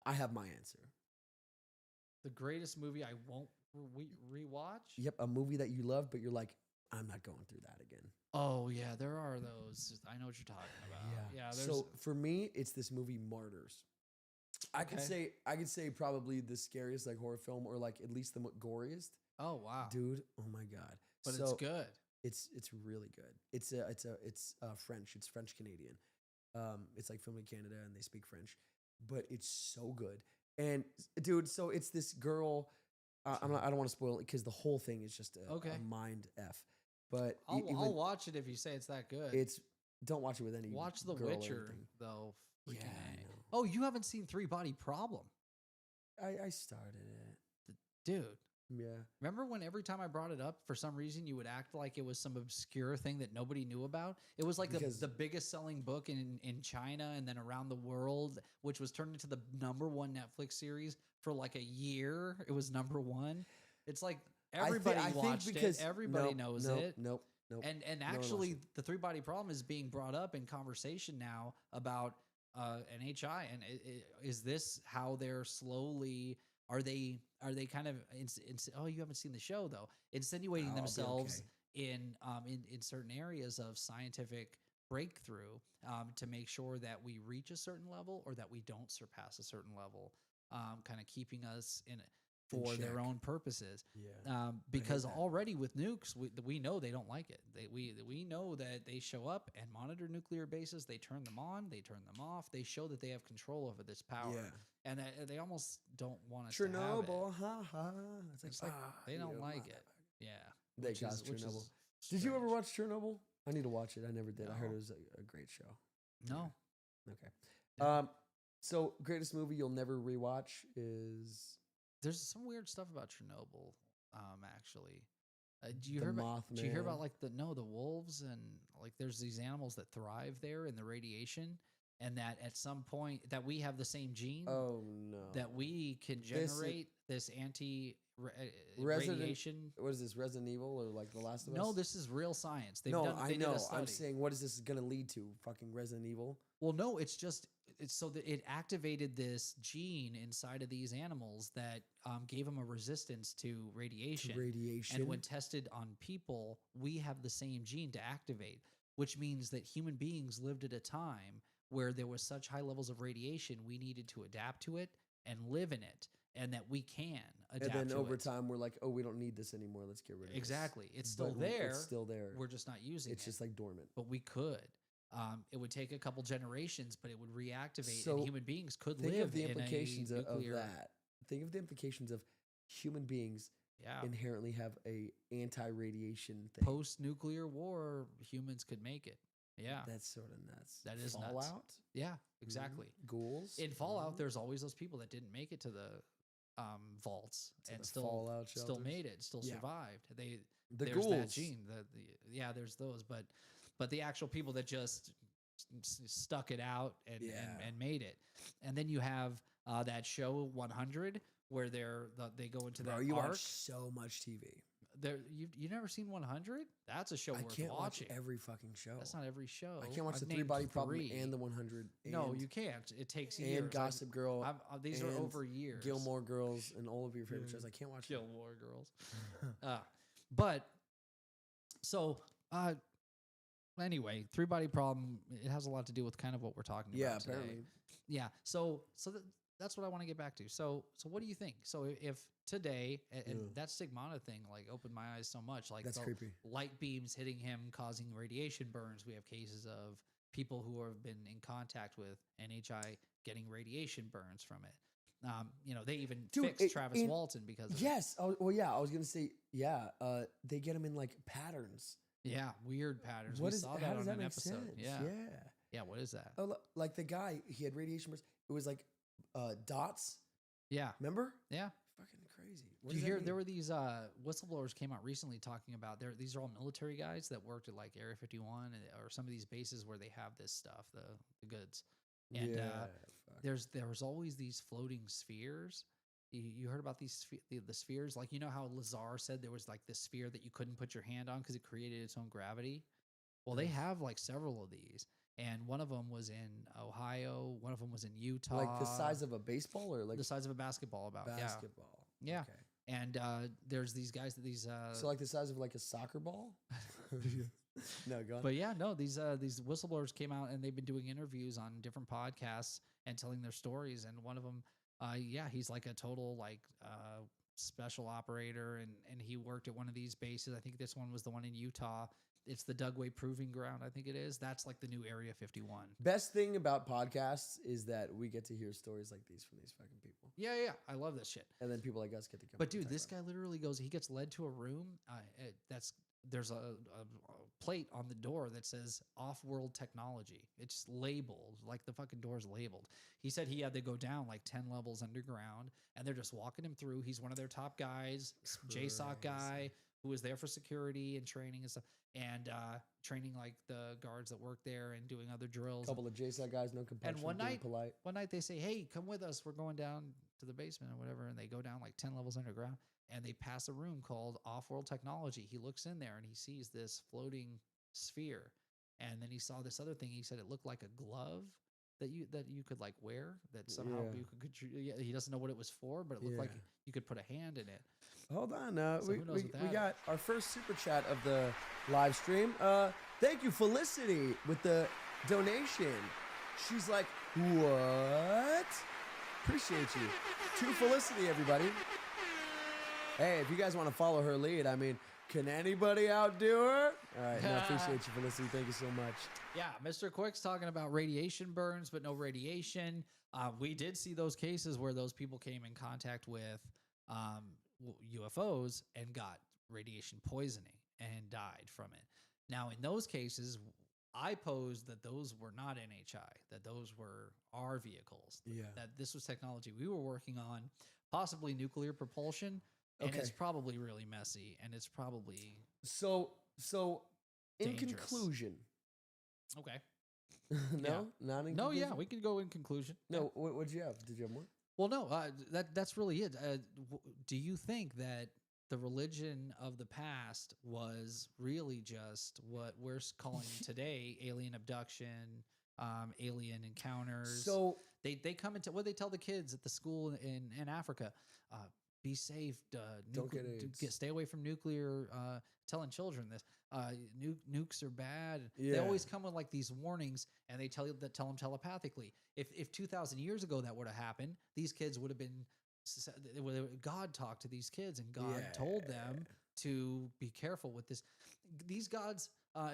I have my answer. The greatest movie I won't rewatch? Yep, a movie that you love, but you're like, I'm not going through that again. Oh, yeah, there are those. I know what you're talking about. Yeah, there's So for me, it's this movie Martyrs. I could say probably the scariest like horror film, or like at least the goriest. Oh, wow. Dude, oh my god. But So it's good. It's really good. It's French. It's French Canadian. It's like filmed in Canada and they speak French, but it's so good. And dude, so it's this girl. I don't want to spoil it because the whole thing is just a mind f. But I'll watch it if you say it's that good. Don't watch it with any. Watch The girl or Witcher anything. though. Yeah, Freaking I A. know. Oh, you haven't seen Three Body Problem, I started it. dude. Yeah. Remember when every time I brought it up, for some reason you would act like it was some obscure thing that nobody knew about? It was like the biggest selling book in China and then around the world, which was turned into the #1 Netflix series for like a year. It was #1. It's like everybody watched it. Everybody knows it. Nope. And one actually, watched the Three Body Problem is being brought up in conversation now about NHI. And is this how they're slowly? Are they kind of? Oh, you haven't seen the show though. Insinuating themselves in certain areas of scientific breakthrough to make sure that we reach a certain level or that we don't surpass a certain level. Kind of keeping us in it for their own purposes. Yeah. Because already with nukes, we know they don't like it. We know that they show up and monitor nuclear bases. They turn them on, they turn them off. They show that they have control over this power. Yeah. And they almost don't want us to have it. Chernobyl, ha. It's like they don't like it. Yeah. They caused Chernobyl. Did you ever watch Chernobyl? I need to watch it. I never did. I heard it was a great show. No. Okay. Yeah. So greatest movie you'll never rewatch is There's some weird stuff about Chernobyl. Actually, did you Mothman. hear about like the wolves and like there's these animals that thrive there in the radiation, and that at some point that we have the same gene. Oh no. That we can generate this radiation. What is this, Resident Evil or like The Last of Us? No, this is real science. They I did know. a study. I'm saying, what is this going to lead to? Fucking Resident Evil? Well, no, it's so that it activated this gene inside of these animals that gave them a resistance to radiation. And when tested on people, we have the same gene to activate, which means that human beings lived at a time where there was such high levels of radiation, we needed to adapt to it and live in it. and that we can And adapt then to over it. time, we're like, oh, we don't need this anymore. Let's get rid of Exactly. It's this. still But there. It's still there. We're just not using It's it. just like dormant. But we could. It would take a couple generations, but it would reactivate, So and human beings could Think live of the in implications a of nuclear. that. Think of the implications of human beings Yeah. inherently have a anti-radiation thing. Post-nuclear war, humans could make it. Yeah. That's sort of nuts. That is nuts. Fallout. Yeah, exactly. Ghouls. In Fallout, there's always those people that didn't make it to the vaults To and the still Fallout still shelters? made it, still Yeah. survived. The There's ghouls. that gene. Yeah, there's those, but the actual people that just stuck it out and made it. And then you have that show 100 where they go into Bro, that you arc. watch so much TV. You never seen 100? That's a show I worth can't watching. watch every fucking show. That's not every show. I can't watch I've the named 3-Body Problem 3. and the 100. No, and- you can't. It takes and years. Gossip Girl. These are and over years. Gilmore Girls and all of your favorite Yeah. shows. I can't watch them. Gilmore Girls. But so anyway, 3-Body Problem. It has a lot to do with kind of what we're talking Yeah, about today. apparently. Yeah. So that's what I want to get back to. So what do you think? So if today, and Yeah. that stigmata thing like opened my eyes so much, like That's the creepy. light beams hitting him causing radiation burns. We have cases of people who have been in contact with NHI getting radiation burns from it. They even Dude, fixed Travis Walton because of it. Yes. Oh, well, yeah. I was gonna say, yeah. They get them in like patterns. Yeah, weird patterns. What we is? saw How that does on that an make episode. sense? Yeah. Yeah. Yeah, what is that? Oh, like the guy, he had radiation burns. It was like dots. Yeah. Remember? Yeah. Fucking crazy. Do you hear there were these whistleblowers came out recently talking about these are all military guys that worked at like Area 51 or some of these bases where they have this stuff, the goods. And there was always these floating spheres. You heard about these the spheres? Like, you know how Lazar said there was like this sphere that you couldn't put your hand on because it created its own gravity? Well, they have like several of these. And one of them was in Ohio. One of them was in Utah. like the size of a baseball or like the size of a basketball basketball. Yeah. Okay. And there's these guys that So like the size of like a soccer ball? No, go on. But yeah, no, these whistleblowers came out and they've been doing interviews on different podcasts and telling their stories. And one of them, he's like a total like special operator, and he worked at one of these bases. I think this one was the one in Utah. It's the Dugway Proving Ground, I think it is. That's like the new Area 51. Best thing about podcasts is that we get to hear stories like these from these fucking people. Yeah, I love this shit. And then people like us get to come. But dude, this guy literally goes. He gets led to a room. There's a plate on the door that says "Off-World Technology." It's labeled like the fucking door's labeled. He said he had to go down like 10 levels underground, and they're just walking him through. He's one of their top guys, JSOC guy who was there for security and training and stuff, and training like the guards that work there and doing other drills. A couple of JSOC guys, no complexion, And one being night, polite. they say, "Hey, come with us. We're going down to the basement or whatever." And they go down like 10 levels underground, and they pass a room called Off-World Technology. He looks in there and he sees this floating sphere. And then he saw this other thing. He said it looked like a glove that you could like wear, that somehow you could he doesn't know what it was for, but it looked like you could put a hand in it. Hold on. So we who knows what we that got our first super chat of the live stream. Thank you, Felicity, with the donation. She's like, what? Appreciate you. To Felicity, everybody. Hey, if you guys want to follow her lead, I mean, can anybody outdo her? All right. No, appreciate you, Felicity. Thank you so much. Yeah, Mr. Quick's talking about radiation burns, but no radiation. We did see those cases where those people came in contact with UFOs and got radiation poisoning and died from it. Now, in those cases, I posed that those were not NHI, that those were our vehicles, that this was technology we were working on, possibly nuclear propulsion, and it's probably really messy, and it's probably so in dangerous. conclusion. Okay. No, not in No, conclusion? yeah, we can go in conclusion. No, what'd you have? Did you have more? Well, no, that's really it. Do you think that the religion of the past was really just what we're calling today alien abduction, alien encounters? So they come into what they tell the kids at the school in Africa: be safe, don't get AIDS. stay away from nuclear. Telling children this, nukes are bad. Yeah. They always come with like these warnings, and they tell them telepathically. If 2,000 years ago that would have happened, these kids would have been God talked to these kids, and God told them to be careful with this. These gods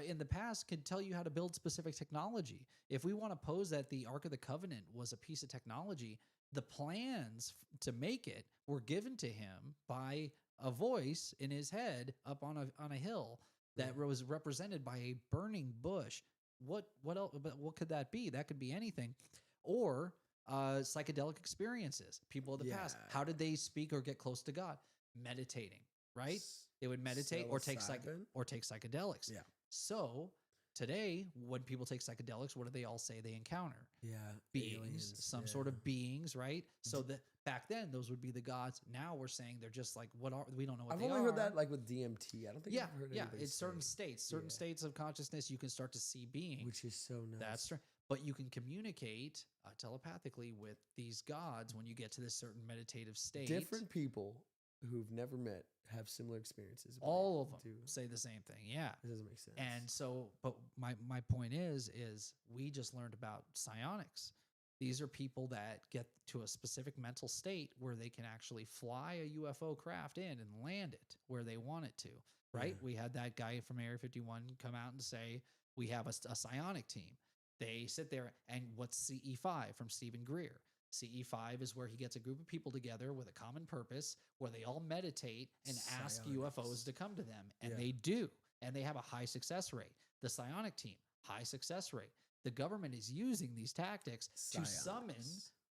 in the past could tell you how to build specific technology. If we want to pose that the Ark of the Covenant was a piece of technology, the plans to make it were given to him by a voice in his head up on a hill that was represented by a burning bush. What else? But what could that be? That could be anything, or psychedelic experiences. People of the past, how did they speak or get close to God? Meditating, right? They would meditate or take psychedelics. Yeah. So today, when people take psychedelics, what do they all say they encounter? Yeah. Beings, Aliens, some sort of beings, right? So that back then, those would be the gods. Now we're saying they're just like, we don't know what I've they are. only heard that like with DMT. I don't think I've heard anybody in say certain states, states of consciousness, you can start to see beings. which is so nice. That's right. But you can communicate telepathically with these gods when you get to this certain meditative state. Different people who've never met have similar experiences. All of them say the same thing. Yeah. It doesn't make sense. And so, but my point is we just learned about psionics. These are people that get to a specific mental state where they can actually fly a UFO craft in and land it where they want it to, right? We had that guy from Area 51 come out and say, we have a psionic team. They sit there, and what's CE5 from Stephen Greer? CE5 is where he gets a group of people together with a common purpose, where they all meditate and ask UFOs to come to them. And they do. And they have a high success rate. The psionic team, high success rate. The government is using these tactics to summon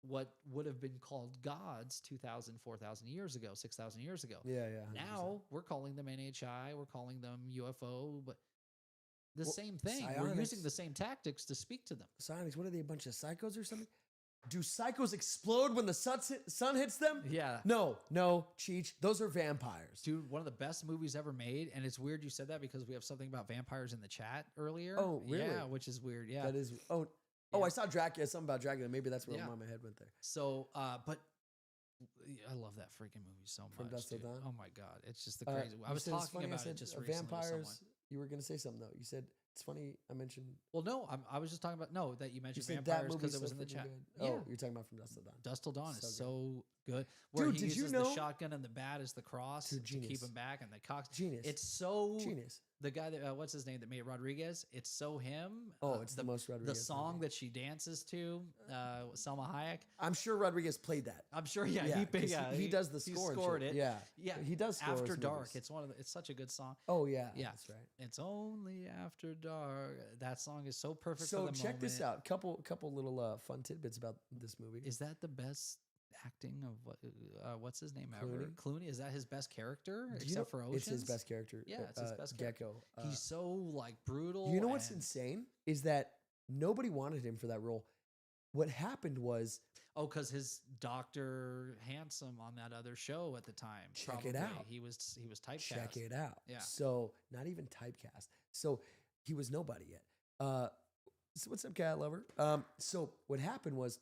what would have been called gods 2,000, 4,000 years ago, 6,000 years ago. Yeah. 100%. Now we're calling them NHI, we're calling them UFO, but same thing. Psionics, we're using the same tactics to speak to them. Psionics, what are they, a bunch of psychos or something? Do psychos explode when the sun hits them? Yeah. No, Cheech. Those are vampires. Dude, one of the best movies ever made. And it's weird you said that because we have something about vampires in the chat earlier. Oh, really? Yeah, which is weird. Yeah. That is. Oh, I saw Dracula. Something about Dracula. Maybe that's where my head went there. So, but I love that freaking movie so much. From Dusk Till Dawn? Oh my God. It's just the crazy. I was talking about it just recently vampires. with someone. You were going to say something, though. You said, it's funny I mentioned. Well, no, I was just talking about, that you mentioned You vampires because it was in the chat. Good. Oh, you're talking about From Dusk Till Dawn. Dusk Till Dawn is So so good. Where Dude, he did you uses know- the shotgun and the bat as the cross Dude, to keep genius. him back, and the cox. Genius. It's so Genius. The guy that what's his name that made Rodriguez? It's so him. Oh, it's the most Rodriguez. The song movie. that she dances to, Selma Hayek. I'm sure Rodriguez played that. I'm sure. Yeah, 'cause he does the he score. scored and shit. it. Yeah, Yeah, he does. Score After his Dark. movies. It's such a good song. Oh yeah, Yeah. that's right. It's only after dark. That song is so perfect. So for the check this moment. out. Couple little fun tidbits about this movie. Is that the best acting of what's his name ever? Clooney. Is that his best character except for Oceans? It's his best character. Yeah, it's his best character. Gecko. He's so like brutal. You know what's insane is that nobody wanted him for that role. What happened was, because his Dr. Handsome on that other show at the time. Check it out. He was typecast. check it out. Yeah. So not even typecast. So he was nobody yet. So what's up, cat lover? So what happened was,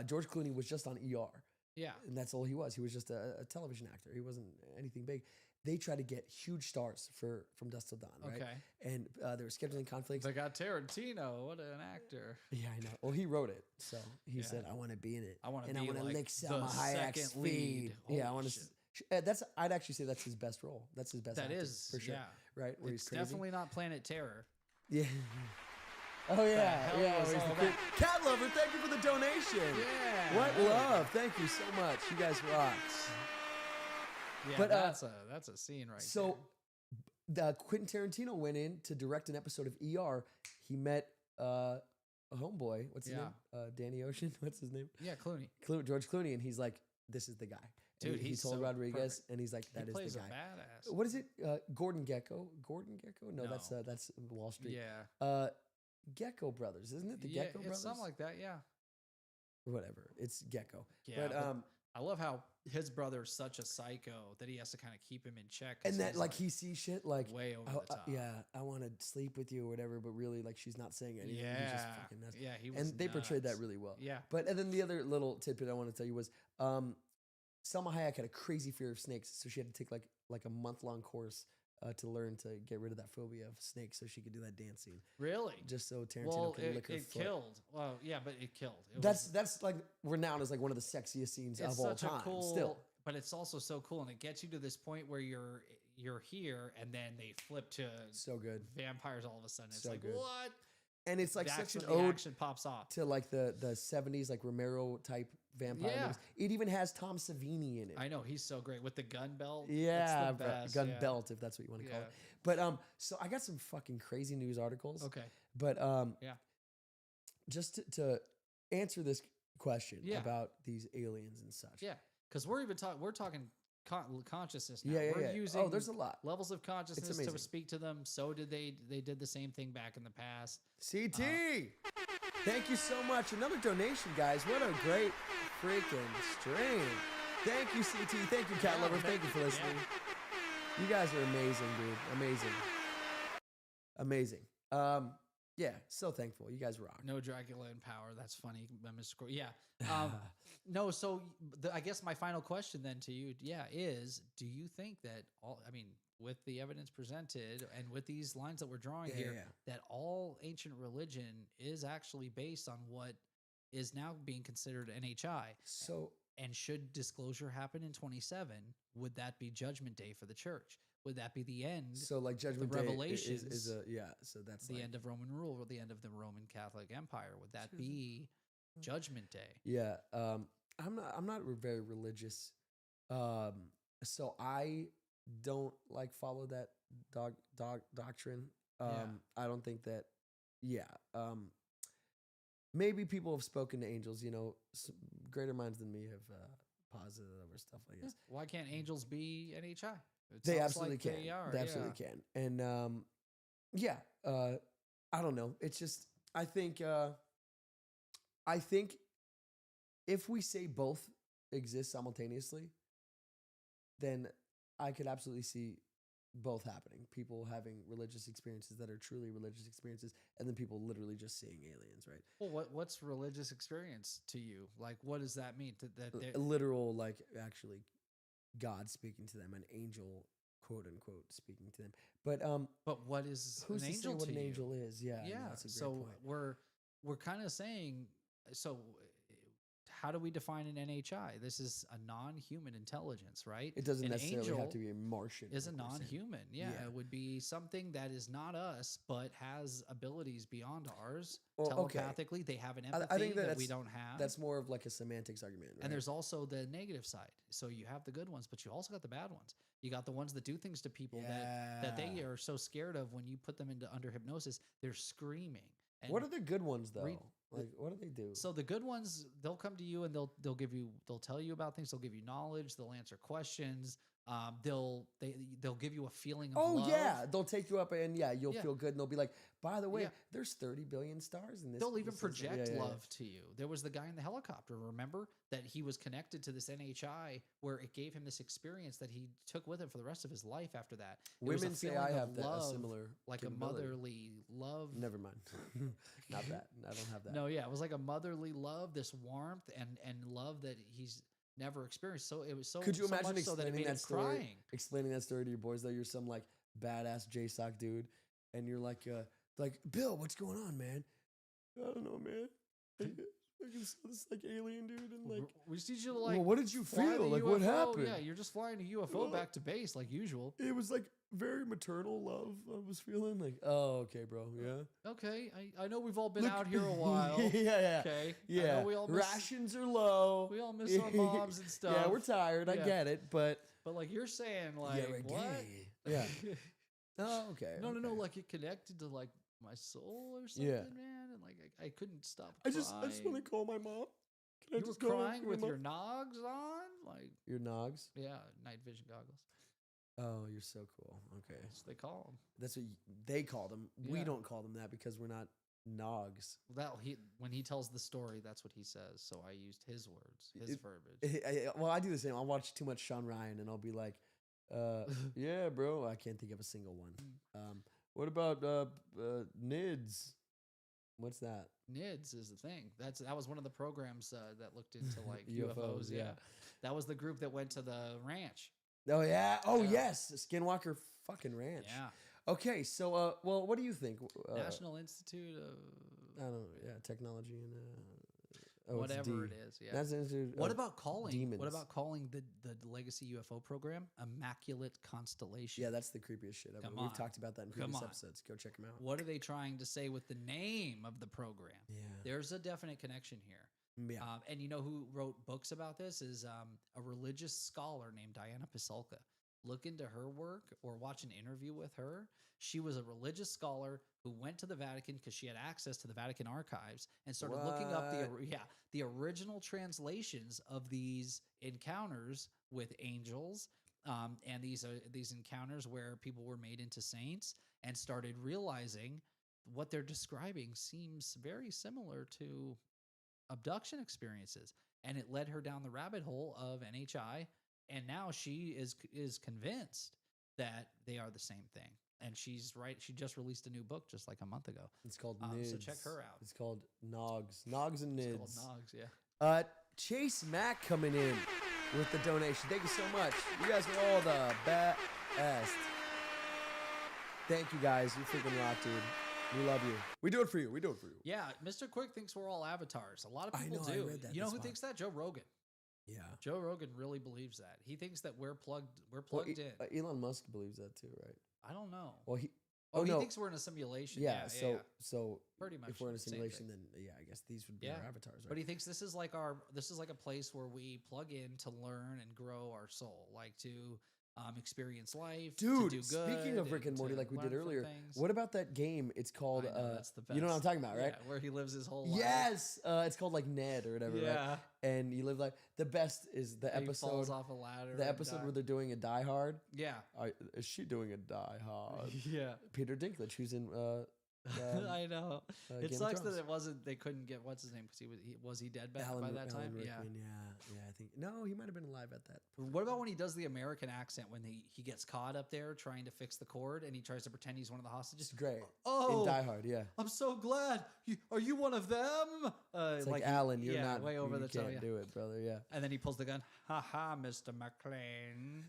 George Clooney was just on ER. Yeah. And that's all he was. He was just a television actor. He wasn't anything big. They tried to get huge stars from Dusk Till Dawn, right? Okay. And there were scheduling conflicts. They got Tarantino. What an actor. Yeah, I know. Well, he wrote it, so he said, "I want to be in it. I want to and be I want to like lick Selma the Hayek's second feed. lead." Yeah, I Holy want shit. to. I'd actually say that's his best role. That's his best. That acting, is for sure. Yeah. Right. Where It's he's crazy. definitely not Planet Terror. Yeah. Oh yeah, hell yeah. was where he's all the that? cat lover. Thank you for the donation. Yeah. What love? Thank you so much. You guys rock. Yeah, But, that's a scene right So, Quentin Tarantino went in to direct an episode of ER. He met a homeboy. What's his name? Danny Ocean. What's his name? there. Yeah, Clooney. George Clooney, and he's like, "This is the guy." And Dude, he he's told so Rodriguez, perfect. and he's like, "That He is plays the a guy." badass. What is it? Gordon Gecko? Gordon Gecko? No, No. that's Wall Street. Yeah. Gecko Brothers, isn't it? The Yeah, Gecko it's Brothers. something like that. Yeah. Whatever. It's Gecko. Yeah. But I love how his brother's such a psycho that he has to kind of keep him in check. 'Cause and that he's, like he sees shit like way over the top. yeah, I want to sleep with you or whatever, but really like she's not saying anything. He's just Yeah. fucking nuts. Yeah. He was. And they portrayed that nuts. really well. Yeah. But and then the other little tidbit I want to tell you was Selma Hayek had a crazy fear of snakes, so she had to take like a month-long course to learn to get rid of that phobia of snakes, so she could do that dance scene. Really? Just so Tarantino Well, can lick her it foot. killed. Well, yeah, but it killed. It That's like renowned as like one of the sexiest scenes it's of all such time. a cool, Still, but it's also so cool, and it gets you to this point where you're here, and then they flip to so good. vampires all of a sudden. It's So like good. what? And it's like That's such an when the ode action pops off. to like the 70s, like Romero type vampire Yeah. movies. It even has Tom Savini in it. I know he's so great with the gun belt. Yeah, That's the best. gun yeah. belt, if that's what you want to call Yeah. it. But so I got some fucking crazy news articles. Okay. But Yeah. just to answer this question Yeah. about these aliens and such. Yeah, because we're talking consciousness now. Yeah, we're yeah. using Oh, there's a lot. levels of consciousness to amazing. speak to them. So did they did the same thing back in the past. CT, thank you so much. Another donation, guys. What a great freaking stream. Thank you, CT. Thank you, Cat Lover. Thank you for listening. You guys are amazing, dude. Amazing. Yeah, so thankful. You guys rock. No Dracula in power. That's funny. Yeah. No. So I guess my final question then to you, is: do you think that with the evidence presented and with these lines that we're drawing here, that all ancient religion is actually based on what is now being considered NHI? So, and should disclosure happen in 27, would that be Judgment Day for the church? Would that be the end? So like Judgment the Day Revelations is a so that's the like, end of Roman rule or the end of the Roman Catholic Empire? Would that be Judgment Day? Yeah, I'm not very religious, so I don't like follow that doctrine. I don't think that. Yeah, maybe people have spoken to angels. You know, greater minds than me have posited over stuff like this. Why can't angels be NHI? They absolutely can. They absolutely can. And I don't know. It's just I think if we say both exist simultaneously, then I could absolutely see both happening. People having religious experiences that are truly religious experiences, and then people literally just seeing aliens, right? Well, what's religious experience to you? Like, what does that mean? A literal, like, actually God speaking to them, an angel, quote unquote, speaking to them. But what is who's an to angel say what to an you? angel is? Yeah, Yeah. no, that's a great So point. we're kind of saying, so how do we define an NHI? This is a non-human intelligence, right? It doesn't An necessarily angel have to be a Martian. is a like we're saying. non-human. Yeah, it would be something that is not us, but has abilities beyond ours. Well, okay. Telepathically, they have an empathy I think that we don't have. That's more of like a semantics argument. Right? And there's also the negative side. So you have the good ones, but you also got the bad ones. You got the ones that do things to people that they are so scared of when you put them under hypnosis, they're screaming. And what are the good ones though? Like, what do they do? So the good ones, they'll come to you and they'll tell you about things. They'll give you knowledge. They'll answer questions. They'll give you a feeling of love. Yeah, they'll take you up and you'll feel good. And they'll be like, by the way, there's 30 billion stars in this. They'll even project love to you. There was the guy in the helicopter, remember, that he was connected to this NHI where it gave him this experience that he took with him for the rest of his life after that. Women say I have a similar like capability. a motherly love. Never mind. Not that. I don't have that. No, yeah, it was like a motherly love, this warmth and love that he's never experienced. So it was so. Could you so imagine much so that it made him story? Crying. Explaining that story to your boys though, you're some like badass JSOC dude, and you're like Bill, what's going on, man? I don't know, man. I saw this like alien dude, and like we just need you to like. Well, what did you feel? Like, UFO. what happened? Yeah, you're just flying a UFO back to base like usual. It was like very maternal love. I was feeling like, oh, okay, bro, yeah. Okay, I know we've all been out here a while. Yeah. Okay. Yeah. We all rations are low. We all miss our moms and stuff. Yeah, we're tired. I get it, but like you're saying, like what? Yeah. Oh, okay. No. Like it connected to like my soul or something, man. And like I couldn't stop. I just want to call my mom. Can you I just were crying with your nogs on, like your nogs. Yeah, night vision goggles. Oh, you're so cool. Okay, that's what they call them. That's what they call them. Yeah. We don't call them that because we're not nogs. When he tells the story, that's what he says. So I used his words, his verbiage. I do the same. I'll watch too much Sean Ryan, and I'll be like, "Yeah, bro, I can't think of a single one." What about NIDS? What's that? NIDS is the thing. That was one of the programs that looked into like UFOs. Yeah, that was the group that went to the ranch. Oh yeah. Oh Yeah. yes, Skinwalker fucking Ranch. Yeah. Okay, so well, what do you think? National Institute of I don't know. Yeah, technology and it's whatever D. it is. Yeah. National Institute What of about calling? Demons. What about calling the legacy UFO program Immaculate Constellation? Yeah, that's the creepiest shit ever. Come We've on. talked about that in Come previous on. episodes. Go check them out. What are they trying to say with the name of the program? Yeah. There's a definite connection here. Yeah. And you know who wrote books about this is a religious scholar named Diana Pasulka. Look into her work or watch an interview with her. She was a religious scholar who went to the Vatican because she had access to the Vatican archives and started looking up the original translations of these encounters with angels and these encounters where people were made into saints, and started realizing what they're describing seems very similar to abduction experiences, and it led her down the rabbit hole of NHI, and now she is convinced that they are the same thing. And she's right. She just released a new book just like a month ago. It's called Nids. So check her out. It's called Nogs. Nogs and Nids. It's called Nogs, yeah. Chase Mack coming in with the donation. Thank you so much. You guys are all the best. Thank you guys. You freaking rock, dude. We love you. We do it for you. We do it for you. Yeah, Mr. Quick thinks we're all avatars. A lot of people I do. read that. You know That's who why. thinks that? Joe Rogan. Yeah. Joe Rogan really believes that. He thinks that we're plugged in. Elon Musk believes that too, right? I don't know. Well, he he thinks we're in a simulation. Yeah. Yeah, so pretty much if we're in a the same simulation, thing. then I guess these would be our avatars, right? But he thinks this is like a place where we plug in to learn and grow our soul, like to experience life, Dude, to do good. speaking of Rick and Morty, to like we did learn from earlier, things. what about that game? It's called, I know, that's the best. you know what I'm talking about, right? Yeah, where he lives his whole life. Yes, it's called like Ned or whatever, Yeah. right? And you live like the best is the He episode. falls off a ladder. The and episode dies. where they're doing a Die Hard. Yeah. Is she doing a Die Hard? Yeah. Peter Dinklage, who's in. I know. Game It of sucks that Thrones. it wasn't. They couldn't get what's his name because was he dead by that Alan time? Rickman, Yeah. I think no, he might have been alive at that. What about when he does the American accent when he gets caught up there trying to fix the cord and he tries to pretend he's one of the hostages? It's great. Oh, in Die Hard, yeah. I'm so glad. Are you one of them? It's like Alan, you're not way over the top. can't do it, brother. Yeah. And then he pulls the gun. Ha ha, Mr. McLean.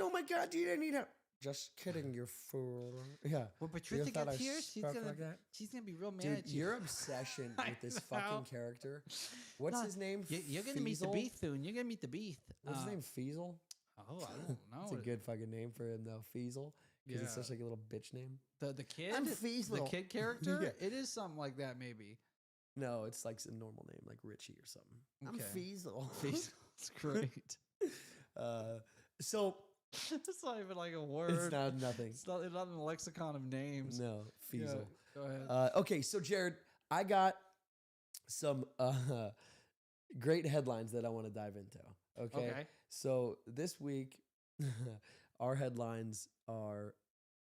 Oh my God, dude, I need help. Just kidding, you fool. Yeah. Well, Patricia You thought I gets here. She's spoke gonna like that? she's gonna be real mad Dude, at you. your obsession I with this know. fucking character. What's his name? You're gonna meet the Feasel? beast soon. You're gonna meet the beast. What's his name? Feasel? Oh, I don't know. It's a good fucking name for him, though. Feasel. Because it's Yeah. such like a little bitch name. The kid. I'm The Feasel. kid character. Yeah. It is something like that, maybe. No, it's like a normal name, like Richie or something. I'm Okay. Feasel. It's great. So It's not even like a word. it's not nothing. It's not in the lexicon of names. No, Yeah, Feasel. go ahead. Okay, so Jared, I got some great headlines that I want to dive into. Okay. So this week, our headlines are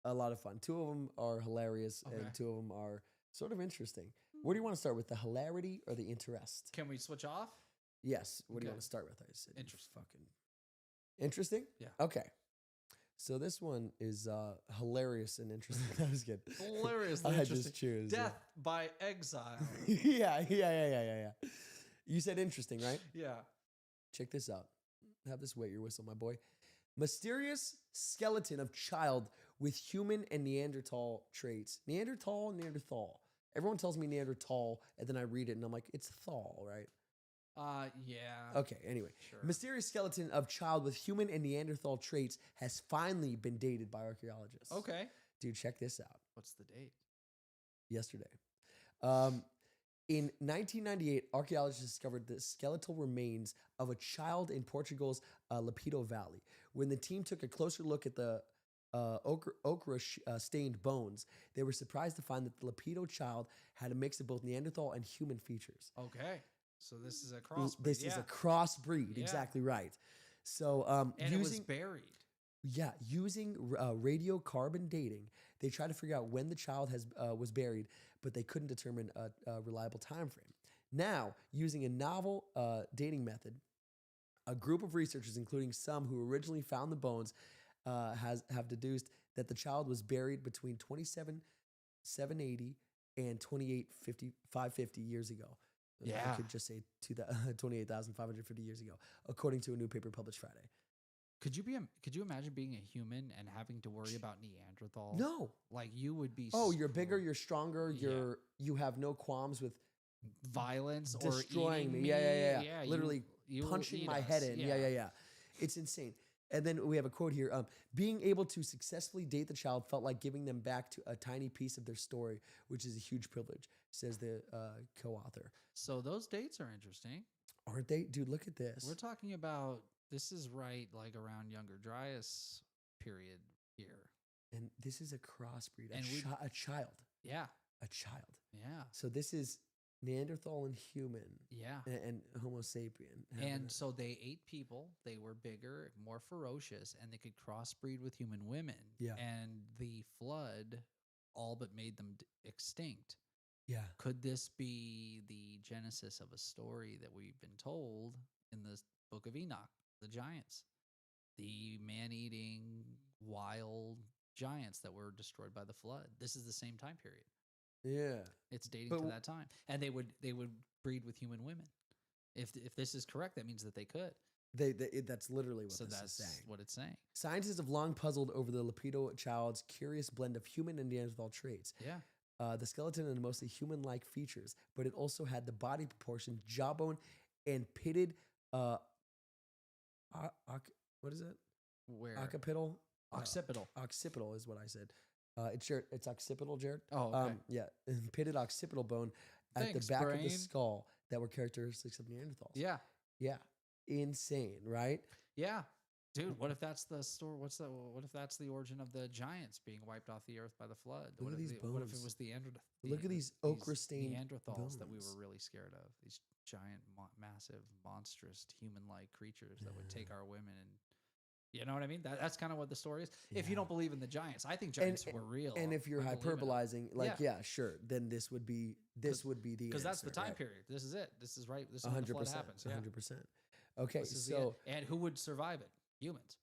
a lot of fun. Two of them are hilarious, Okay. and two of them are sort of interesting. Where do you want to start with, the hilarity or the interest? Can we switch off? Yes. What do you Okay. want to start with? I said Interesting. Fucking interesting. Yeah. Okay. So this one is hilarious and interesting. I was kidding. Hilarious. I Interesting. just choose. Death by exile. Yeah. You said interesting, right? Yeah. Check this out. Have this wet your whistle, my boy. Mysterious skeleton of child with human and Neanderthal traits. Neanderthal. Everyone tells me Neanderthal, and then I read it, and I'm like, it's thal, right? Yeah. Okay, anyway. Sure. Mysterious skeleton of child with human and Neanderthal traits has finally been dated by archaeologists. Okay. Dude, check this out. What's the date? Yesterday. In 1998, archaeologists discovered the skeletal remains of a child in Portugal's Lapido Valley. When the team took a closer look at the ochre-stained bones, they were surprised to find that the Lapido child had a mix of both Neanderthal and human features. Okay. So this is a crossbreed. This is a crossbreed, Yeah. exactly right. So and it was buried. using radiocarbon dating, they tried to figure out when the child was buried, but they couldn't determine a reliable time frame. Now, using a novel dating method, a group of researchers, including some who originally found the bones, have deduced that the child was buried between 27,780 and 28,550 years ago. I Yeah. could just say 28,550 years ago, according to a new paper published Friday. Could you imagine being a human and having to worry about Neanderthals? No. Like you would be. Oh, you're bigger, screwed. you're stronger, you have no qualms with Violence destroying or me. eating Yeah. Literally you will punching eat my us. head in. Yeah. It's insane. And then we have a quote here. Being able to successfully date the child felt like giving them back to a tiny piece of their story, which is a huge privilege, says the co-author. So those dates are interesting. Aren't they? Dude, look at this. We're talking about, this is right like around Younger Dryas period here. And this is a crossbreed, And a child. Yeah. A child. Yeah. So this is Neanderthal and human Yeah. and Homo sapien. And so they ate people. They were bigger, more ferocious, and they could crossbreed with human women. Yeah. And the flood all but made them extinct. Yeah. Could this be the genesis of a story that we've been told in the book of Enoch, the giants, the man-eating wild giants that were destroyed by the flood? This is the same time period. Yeah. It's dating to that time. And they would breed with human women. If this is correct, that means that they could. That's literally what So this that's is saying. what it's saying. Scientists have long puzzled over the Lapido child's curious blend of human and Neanderthal traits. Yeah. The skeleton had mostly human-like features, but it also had the body proportion, jawbone, and pitted, what is it? Where? Occipital? Occipital. Occipital is what I said. It's occipital, Jared. Oh, okay. Yeah, pitted occipital bone at Thanks, the back of the brain. skull that were characteristics of Neanderthals. Yeah. Yeah. Insane, right? Yeah. Dude, what if that's the story? What if that's the origin of the giants being wiped off the earth by the flood? Look at these What if it bones. was the Look at these ochre-stained Neanderthals that we bones. were really scared of? These giant, massive, monstrous, human-like creatures that would take our women and, you know what I mean? That's kind of what the story is. If you Yeah. don't believe in the giants, I think giants were real. And if you're I believe in them. hyperbolizing, like, yeah, sure, then this would be the Because that's the answer, time right? period. This is it. This is right. This is when the flood 100%. happens. Yeah. 100%. Okay, This is so and who would survive it? Humans.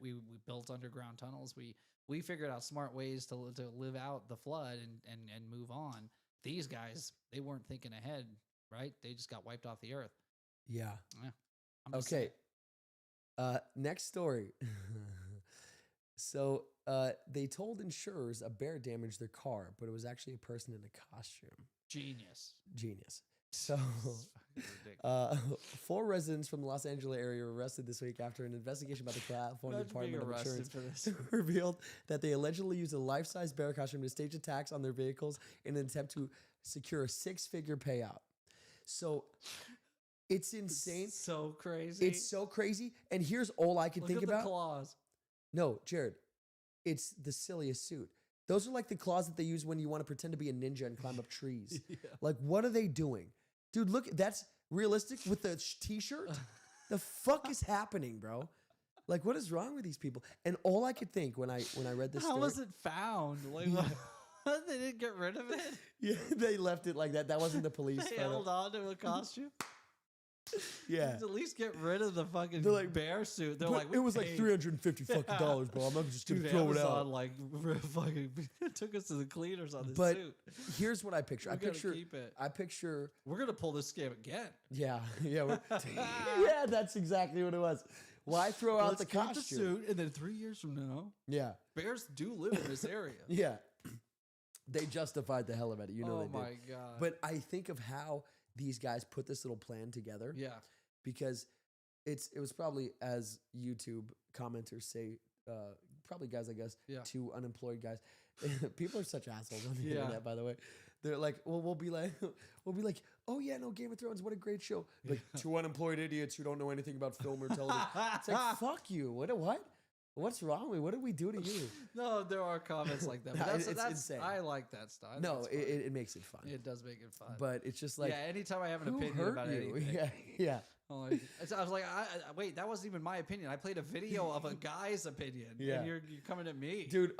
We built underground tunnels. We figured out smart ways to live out the flood and move on. These guys, they weren't thinking ahead, right? They just got wiped off the earth. yeah. I'm just Okay. Next story. So they told insurers a bear damaged their car, but it was actually a person in a costume. Genius. So, It's fucking ridiculous. 4 residents from the Los Angeles area were arrested this week after an investigation by the California Imagine being Department of arrested Insurance for this. revealed that they allegedly used a life-size bear costume to stage attacks on their vehicles in an attempt to secure a 6-figure payout. So, it's insane. So crazy. It's so crazy. And here's all I can Look think at about. the claws. No, Jared, it's the silliest suit. Those are like the claws that they use when you want to pretend to be a ninja and climb up trees. Yeah. Like, what are they doing? Dude, look, that's realistic with the t-shirt. The fuck is happening, bro? Like, what is wrong with these people? And all I could think when I read this How story, was it found? Like, what? They didn't get rid of it. yeah, they left it like that. That wasn't the police. They photo. held on to a costume. Yeah. At least get rid of the fucking They're like, bear suit. They're But like, it was like $350 fucking dollars, bro. I'm not just gonna Dude, throw it Amazon out. like fucking took us to the cleaners on this But suit. here's what I picture. We're gonna keep it. I picture. We're gonna pull this scam again. Yeah. Yeah. That's exactly what it was. Why throw out Let's the keep costume? suit, and then 3 years from now, Yeah. bears do live in this area. Yeah. They justified the hell of it. You know oh they did. my god! But I think of how these guys put this little plan together. yeah, Because it was probably, as YouTube commenters say, probably guys, I guess, Yeah. 2 unemployed guys. People are such assholes on the Yeah. internet, by the way. They're like, well, we'll be like, oh yeah, no, Game of Thrones, what a great show. Like 2 unemployed idiots who don't know anything about film or television. It's like, fuck you. What? What's wrong with? What did we do to you? no, there are comments like that. But No, that's it's that's insane. I like that stuff. I think No, it's fun. it makes it fun. It does make it fun. But it's just like, yeah, anytime I have an who opinion hurt about you? anything, Yeah. I'm like, I was like, wait, that wasn't even my opinion. I played a video of a guy's opinion, Yeah. and you're coming at me, Dude,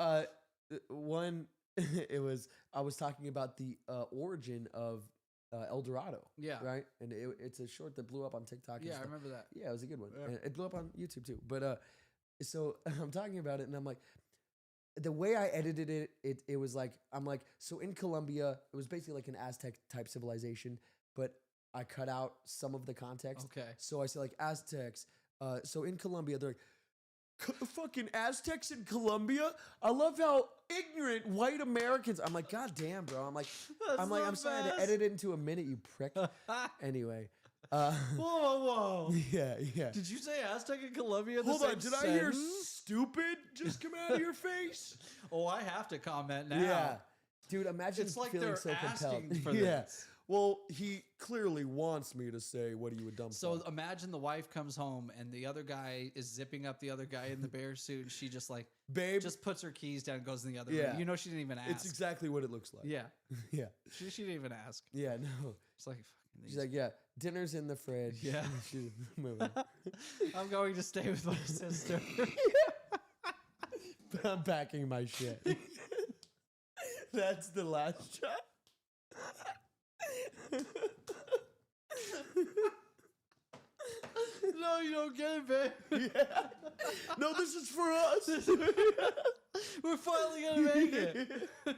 one, I was talking about the origin of El Dorado. Yeah. Right? And it's a short that blew up on TikTok. and Yeah, I stuff. remember that. Yeah, it was a good one. Yeah. And it blew up on YouTube too. But so I'm talking about it and I'm like, the way I edited it was like, I'm like, so in Colombia, it was basically like an Aztec type civilization, but I cut out some of the context. Okay. So I said like Aztecs. So in Colombia, they're like, fucking Aztecs in Colombia. I love how ignorant white Americans. I'm like, God damn, bro. I'm I'm sorry I had to edit it into a minute, you prick. Anyway. Whoa. Yeah. Did you say Aztec in Colombia? Hold on, did I hear stupid just come out of your face? Oh, I have to comment now. Yeah. Dude, imagine It's like feeling they're so asking compelled. for Yeah. this. Well, he clearly wants me to say, what are you, a dumb So fuck? imagine the wife comes home and the other guy is zipping up the other guy in the bear suit, and she just like, Babe, just puts her keys down and goes in the other Yeah. room. You know, she didn't even ask. it's exactly what it looks like. Yeah. Yeah. She didn't even ask. Yeah, no. It's like, She's like, yeah, dinner's in the fridge. Yeah. She's moving. I'm going to stay with my sister. But I'm packing my shit. That's the last shot. No, you don't get it, babe. Yeah. No, this is for us. We're finally going to make it.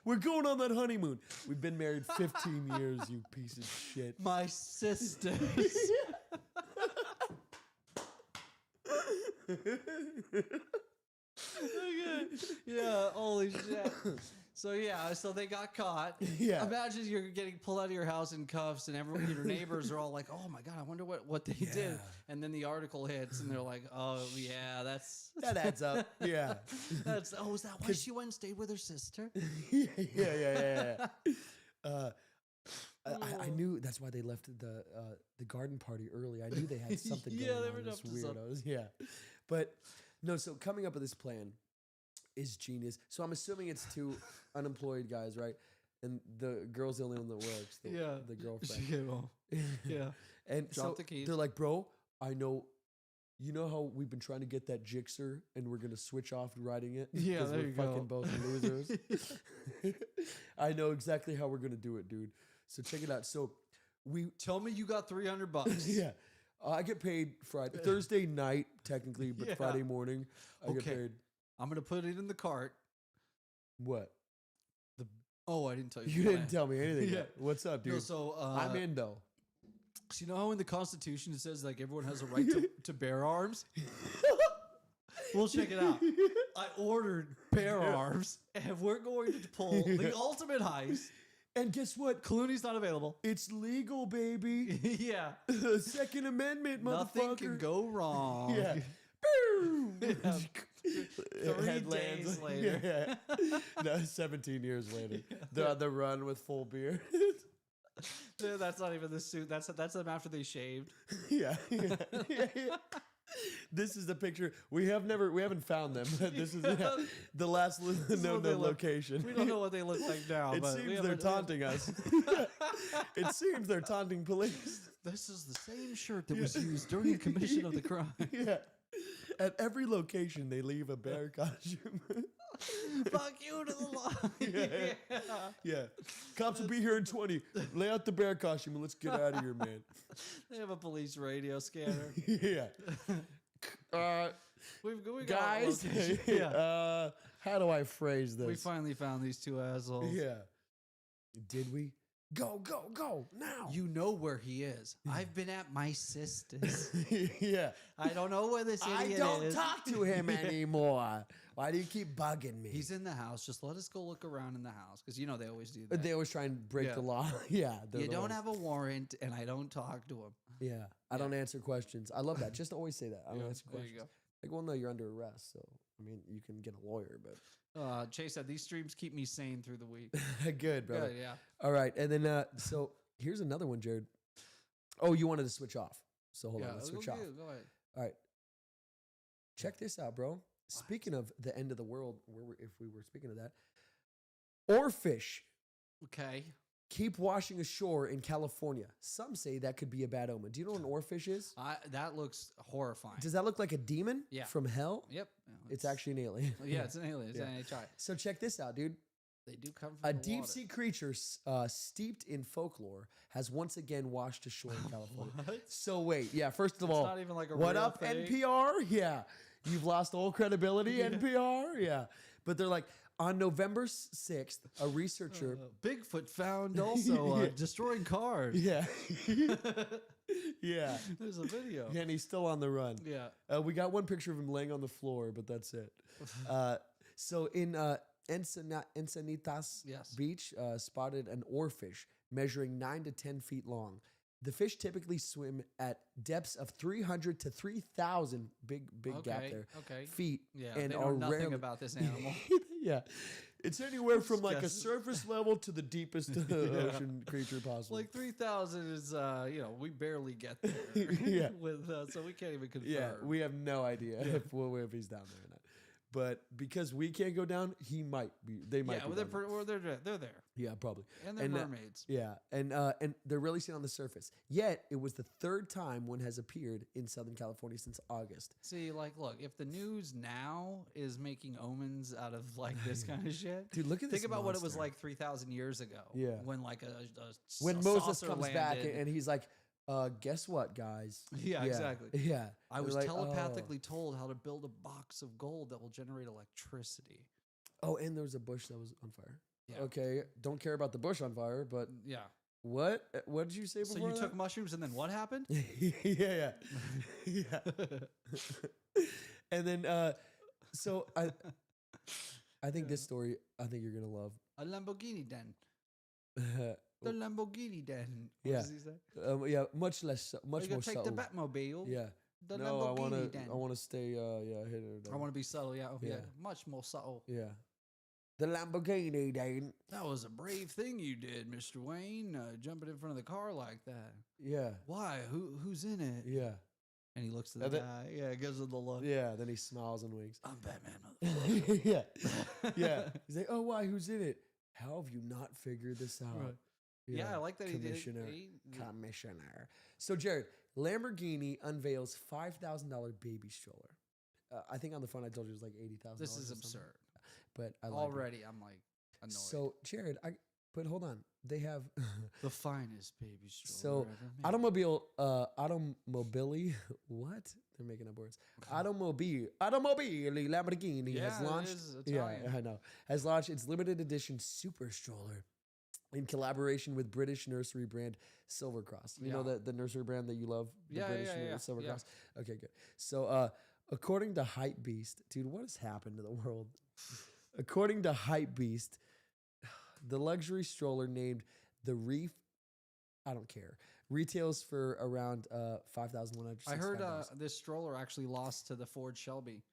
We're going on that honeymoon. We've been married 15 years, you piece of shit. My sisters. Okay. Yeah, holy shit. So they got caught. Yeah. Imagine you're getting pulled out of your house in cuffs, and everyone, your neighbors are all like, "Oh my god, I wonder what they did." Yeah. And then the article hits, and they're like, "Oh yeah, That adds up. Yeah. that's is that why she went and stayed with her sister?" Yeah. I knew that's why they left the garden party early. I knew they had something going Yeah, they on. were Those up to something. weirdos. Yeah. But no, so coming up with this plan is genius. So I'm assuming it's two unemployed guys, right? And the girl's the only one that works. The girlfriend. Yeah. And Drop so the keys. they're like, bro, I know. You know how we've been trying to get that Gixxer and we're going to switch off riding it? Yeah, 'Cause there we're you go. fucking both losers. I know exactly how we're going to do it, dude. So check it out. So we, Tell me you got $300. yeah, I get paid Thursday night, technically, but Yeah. Friday morning, I get Okay. paid. I'm gonna put it in the cart. What? Oh, I didn't tell you. You the didn't plan. tell me anything Yeah. yet. What's up, dude? No, so I'm in, though. So you know how in the Constitution it says like everyone has a right to bear arms? We'll check it out. I ordered bear arms, and we're going to pull the ultimate heist. And guess what? Clooney's not available. It's legal, baby. Yeah. Second Amendment, Nothing motherfucker. can go wrong. Yeah. Yeah. 3 Headlands. days later. Yeah. No, 17 years later. They're on the run with full beard. Yeah, that's not even the suit. That's them after they shaved. Yeah. This is the picture. We haven't found them, but this is the last known location. We don't know what they look like now. It but we seems have they're a- taunting us. It seems they're taunting police. This is the same shirt that was used during the commission of the crime. Yeah. At every location, they leave a bear costume. Fuck you to the law. Yeah. Yeah. Cops will be here in 20. Lay out the bear costume and let's get out of here, man. They have a police radio scanner. Yeah. We Guys, yeah. how do I phrase this? We finally found these two assholes. Yeah. Did we? Go now. You know where he is. I've been at my sister's. Yeah. I don't know where this I idiot don't is. talk to him anymore. Why do you keep bugging me? He's in the house. Just let us go look around in the house. Because you know they always do that. They always try and break Yeah. the law. Yeah. You don't have a warrant, and I don't talk to him. Yeah. I don't answer questions. I love that. Just always say that. I don't answer There questions. you Like, well, no, you're under arrest. So, I mean, you can get a lawyer, but. go. Chase said, these streams keep me sane through the week. Good, brother. Good, yeah. All right. And then, so here's another one, Jared. Oh, you wanted to switch off. So hold on. Let's switch off. Go ahead. All right. Check this out, bro. Speaking of the end of the world, if we were speaking of that, oarfish Okay. keep washing ashore in California. Some say that could be a bad omen. Do you know what an oarfish is? That looks horrifying. Does that look like a demon Yeah. from hell? Yep. It's actually an alien. Yeah, it's an alien. It's Yeah. an NHI. So check this out, dude. They do come from A the deep water. sea creature steeped in folklore has once again washed ashore in California. What? So wait, yeah. First of It's all, not even like a what real up, thing. NPR? Yeah, you've lost all credibility, Yeah. NPR. Yeah, but they're like, On November 6th, a researcher. Bigfoot found also destroying cars. Yeah. Yeah. There's a video. Yeah, and he's still on the run. Yeah. We got one picture of him laying on the floor, but that's it. So in Encinitas Yes. Beach, spotted an oarfish measuring 9 to 10 feet long. The fish typically swim at depths of 300 to 3,000, big gap there, feet. Yeah, and they know nothing about this animal. Yeah. It's anywhere from like a surface level to the deepest ocean creature possible. Like 3,000 is, we barely get there. Yeah. So we can't even confirm. Yeah, we have no idea if he's down there or not. But because we can't go down, he might be. They might. Yeah, they're there. Yeah, probably. And they're mermaids. Yeah, and they're really seen on the surface. Yet it was the third time one has appeared in Southern California since August. See, look, if the news now is making omens out of like this kind of shit, dude, look at this. Think about what it was like 3,000 years ago. Yeah, when like when a Moses comes landed. back and he's like, guess what, guys? Yeah, exactly. Yeah. I was like, telepathically told how to build a box of gold that will generate electricity. Oh, and there was a bush that was on fire. Yeah. Okay, don't care about the bush on fire, but yeah. What did you say before? So you took mushrooms and then what happened? yeah. And then, so I think this story, I think you're gonna love. A Lamborghini den. The Lamborghini den. What Yeah. does he say? Yeah, much more take subtle. the Batmobile. Yeah. The No, Lamborghini den. I want to stay. Hit it. I want to be subtle. Yeah. Yeah. Much more subtle. Yeah. The Lamborghini den. That was a brave thing you did, Mr. Wayne, jumping in front of the car like that. Yeah. Why? Who's in it? Yeah. And he looks at the guy. Yeah, gives him the look. Yeah. Then he smiles and winks. I'm Batman, motherfucker. Yeah. He's like, oh, why? Who's in it? How have you not figured this out? Right. Yeah, I like that Commissioner. he did. Commissioner. So, Jared, Lamborghini unveils $5,000 baby stroller. I think on the phone I told you it was like $80,000. This is absurd. But I like already I'm like annoyed. So, Jared, but hold on. They have the finest baby stroller so ever made. automobili. What? They're making up words. Automobili Lamborghini has launched. Yeah, I know. Has launched its limited edition super stroller in collaboration with British nursery brand Silver Cross. You know the nursery brand that you love, the British Silver Cross. Okay, good. So, according to Hypebeast, dude, what has happened to the world? According to Hypebeast, the luxury stroller named the Reef, I don't care, retails for around $5,100. I heard this stroller actually lost to the Ford Shelby.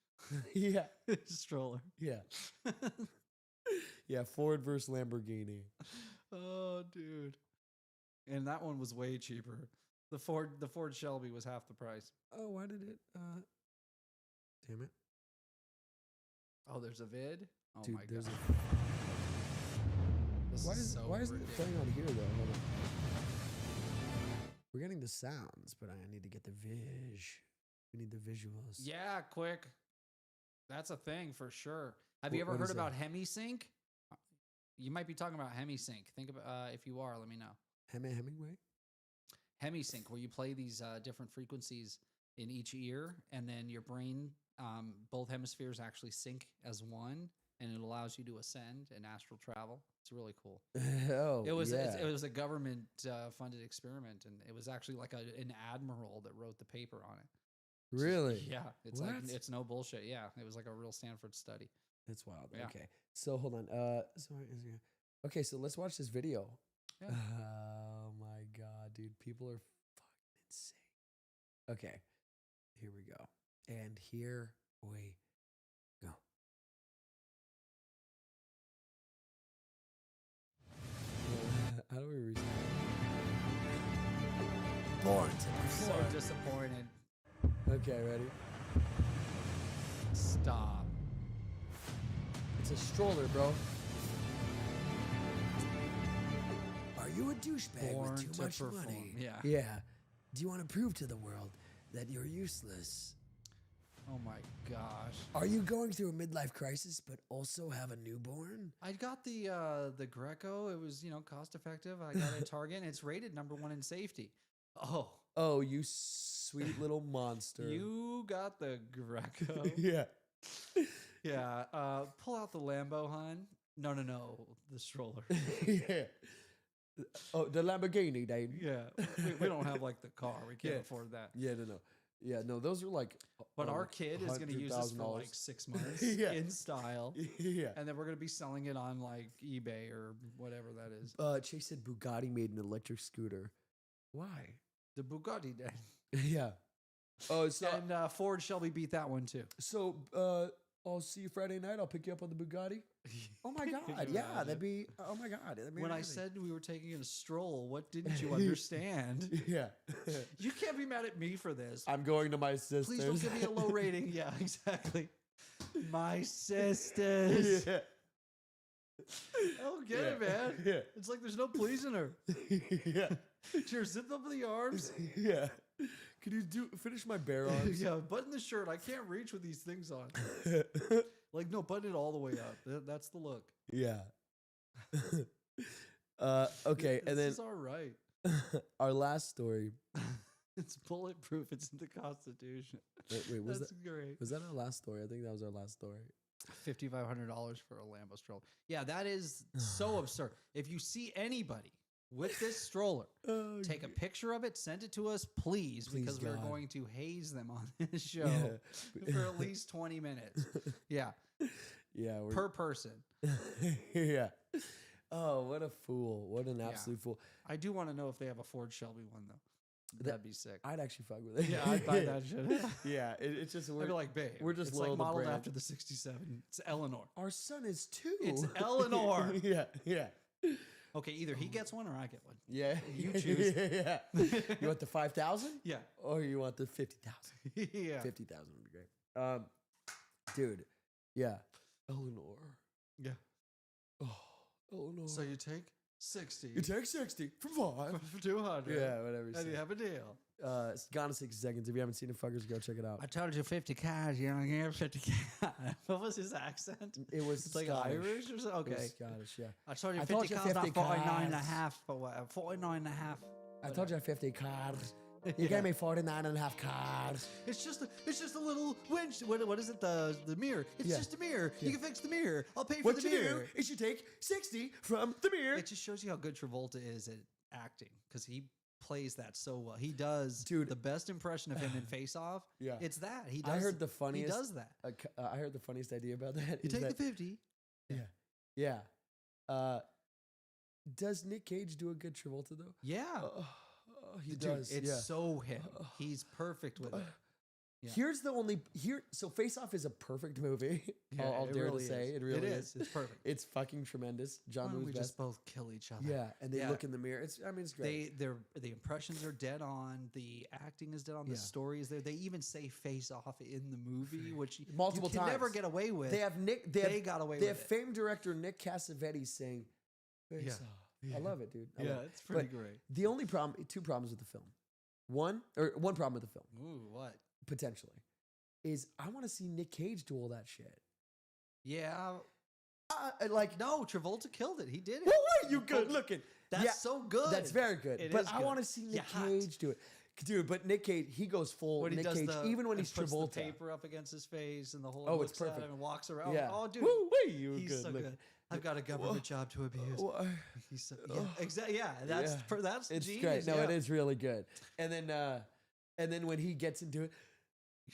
Yeah. Stroller. Yeah. Yeah, Ford versus Lamborghini. Oh, dude. And that one was way cheaper. The Ford Shelby was half the price. Oh, why did it? Damn it. Oh, there's a vid? Oh, dude, my God. Why isn't it playing on here, though? Hold on. We're getting the sounds, but I need to get the We need the visuals. Yeah, quick. That's a thing for sure. Have you ever heard about HemiSync? You might be talking about HemiSync. Think about if you are, let me know. Hemingway? HemiSync, where you play these different frequencies in each ear, and then your brain, both hemispheres actually sync as one, and it allows you to ascend and astral travel. It's really cool. Oh, it was a government funded experiment, and it was actually like an admiral that wrote the paper on it. Really? Yeah, it's like it's no bullshit. Yeah, it was like a real Stanford study. That's wild. Yeah. Okay, so hold on. Okay, so let's watch this video. Yeah. Oh my god, dude, people are fucking insane. Okay, here we go, and here we go. How do we restart? Born to be So disappointed. Okay, ready? Stop. It's a stroller, bro. Are you a douchebag Born with too to much perform. money? Yeah. Yeah. Do you want to prove to the world that you're useless? Oh my gosh. Are you going through a midlife crisis but also have a newborn? I got the Greco. It was, cost effective. I got it at Target, and it's rated #1 in safety. Oh, you sweet little monster. You got the Greco. Yeah. Yeah. Pull out the Lambo, hon. No. The stroller. Yeah. Oh, the Lamborghini, Dave. Yeah. We don't have like the car. We can't Yeah. afford that. Yeah, no. Yeah, no, those are like. But our kid is going to use this for like 6 months in style. Yeah. And then we're going to be selling it on like eBay or whatever that is. Chase said Bugatti made an electric scooter. Why? The Bugatti did. Yeah. Oh, so And Ford Shelby beat that one too. so I'll see you Friday night. I'll pick you up on the Bugatti. Oh my God! Could you Yeah, imagine? that'd be. Oh my God! That'd be When I amazing. said we were taking a stroll, what didn't you understand? Yeah. You can't be mad at me for this. I'm going to my sister's. Please don't give me a low rating. Yeah, exactly. My sisters. Yeah. Oh, get it, man. Yeah. It's like there's no pleasing her. Yeah. Cheers, zip up the arms. Yeah. Could you finish my bare arms? Yeah, button the shirt. I can't reach with these things on. Like, no, button it all the way up. That's the look. Yeah. Okay, and then This is all right. our last story. It's bulletproof. It's in the Constitution. Wait, was That's great. that our last story? I think that was our last story. $5,500 for a Lambo stroller. Yeah, that is so absurd. If you see anybody with this stroller, Oh, take a picture of it, send it to us, please, Please, because we're God. going to haze them on this show Yeah. for at least 20 minutes. Yeah, Yeah, we're, per person. yeah. Oh, what a fool! What an Yeah. absolute fool! I do want to know if they have a Ford Shelby one, though. That'd be sick. I'd actually fuck with it. Yeah, I'd buy that shit. Yeah, it's just I'd be like, babe, we're just it's loyal like to modeled brand. after the 67. It's Eleanor. Our son is 2. It's Eleanor. Yeah, yeah, Okay, either he gets one or I get one. yeah. You choose. Yeah. You want the 5,000? Yeah. Or you want the 50,000? Yeah. 50,000 would be great. Dude, yeah. Eleanor. Yeah. Oh, Eleanor. So you take 60 you take 60 for 5. for 200. Yeah, whatever. you And you say. have a deal. It's gone in 60 seconds. If you haven't seen it, fuckers, go check it out. I told you 50 cars. You don't get 50 cars. What was his accent? It was It's like Scottish. Irish or something? It was Okay. Scottish, yeah. I told you I 50 told you cars, 50 not 49 and a cars. half. But what? 49 and a half. I told you 50 cards. You Yeah. gave me 49 and a half cards. It's just a little winch. What is it? The mirror. It's Yeah. just a mirror. Yeah. You can fix the mirror. I'll pay for What the you mirror. do is you take 60 from the mirror. It just shows you how good Travolta is at acting because he plays that so well. He does, Dude. the best impression of him in Face Off. Yeah. It's that he does. I heard the funniest. He does that. I heard the funniest idea about that. You is take that, the 50. Yeah. Does Nick Cage do a good Travolta though? Yeah, He Dude, does. It's yeah. so him. He's perfect with it. Yeah. Here's the only so Face Off is a perfect movie. I'll it dare really to say is. it really is. It's perfect. It's fucking tremendous. Why John don't we Woo's just best. both kill each other? Yeah, and they Yeah. look in the mirror. It's great. The impressions are dead on. The acting is dead on. Yeah. The story is there. They even say Face Off in the movie, which Multiple you can never times. get away with. They have Nick. They got away They with have it. famed director Nick Cassavetes saying, "Face Yeah. Off." Yeah. I love it, dude. I Yeah, love it. it's pretty But great. The only problem, 2 problems with the film. One problem with the film, Ooh, what? potentially, is I want to see Nick Cage do all that shit. Yeah. Like, No, Travolta killed it. He did it. well, wait, you good looking. That's Yeah, so good. That's very good. It But is I good. want to see Nick You hot. Cage do it. Dude, but Nick Cage, he goes full When he Nick does Cage, even when and he's puts Travolta. the paper up against his face and the whole Oh, it's looks at perfect. him and walks around. Yeah. Oh, dude. Woo, wee, you He's good so look. good. I've got a government job to abuse. Wha- He's so, yeah, exactly. Yeah, that's Yeah. that's It's genius. great. No, yeah. it is really good. And then when he gets into it,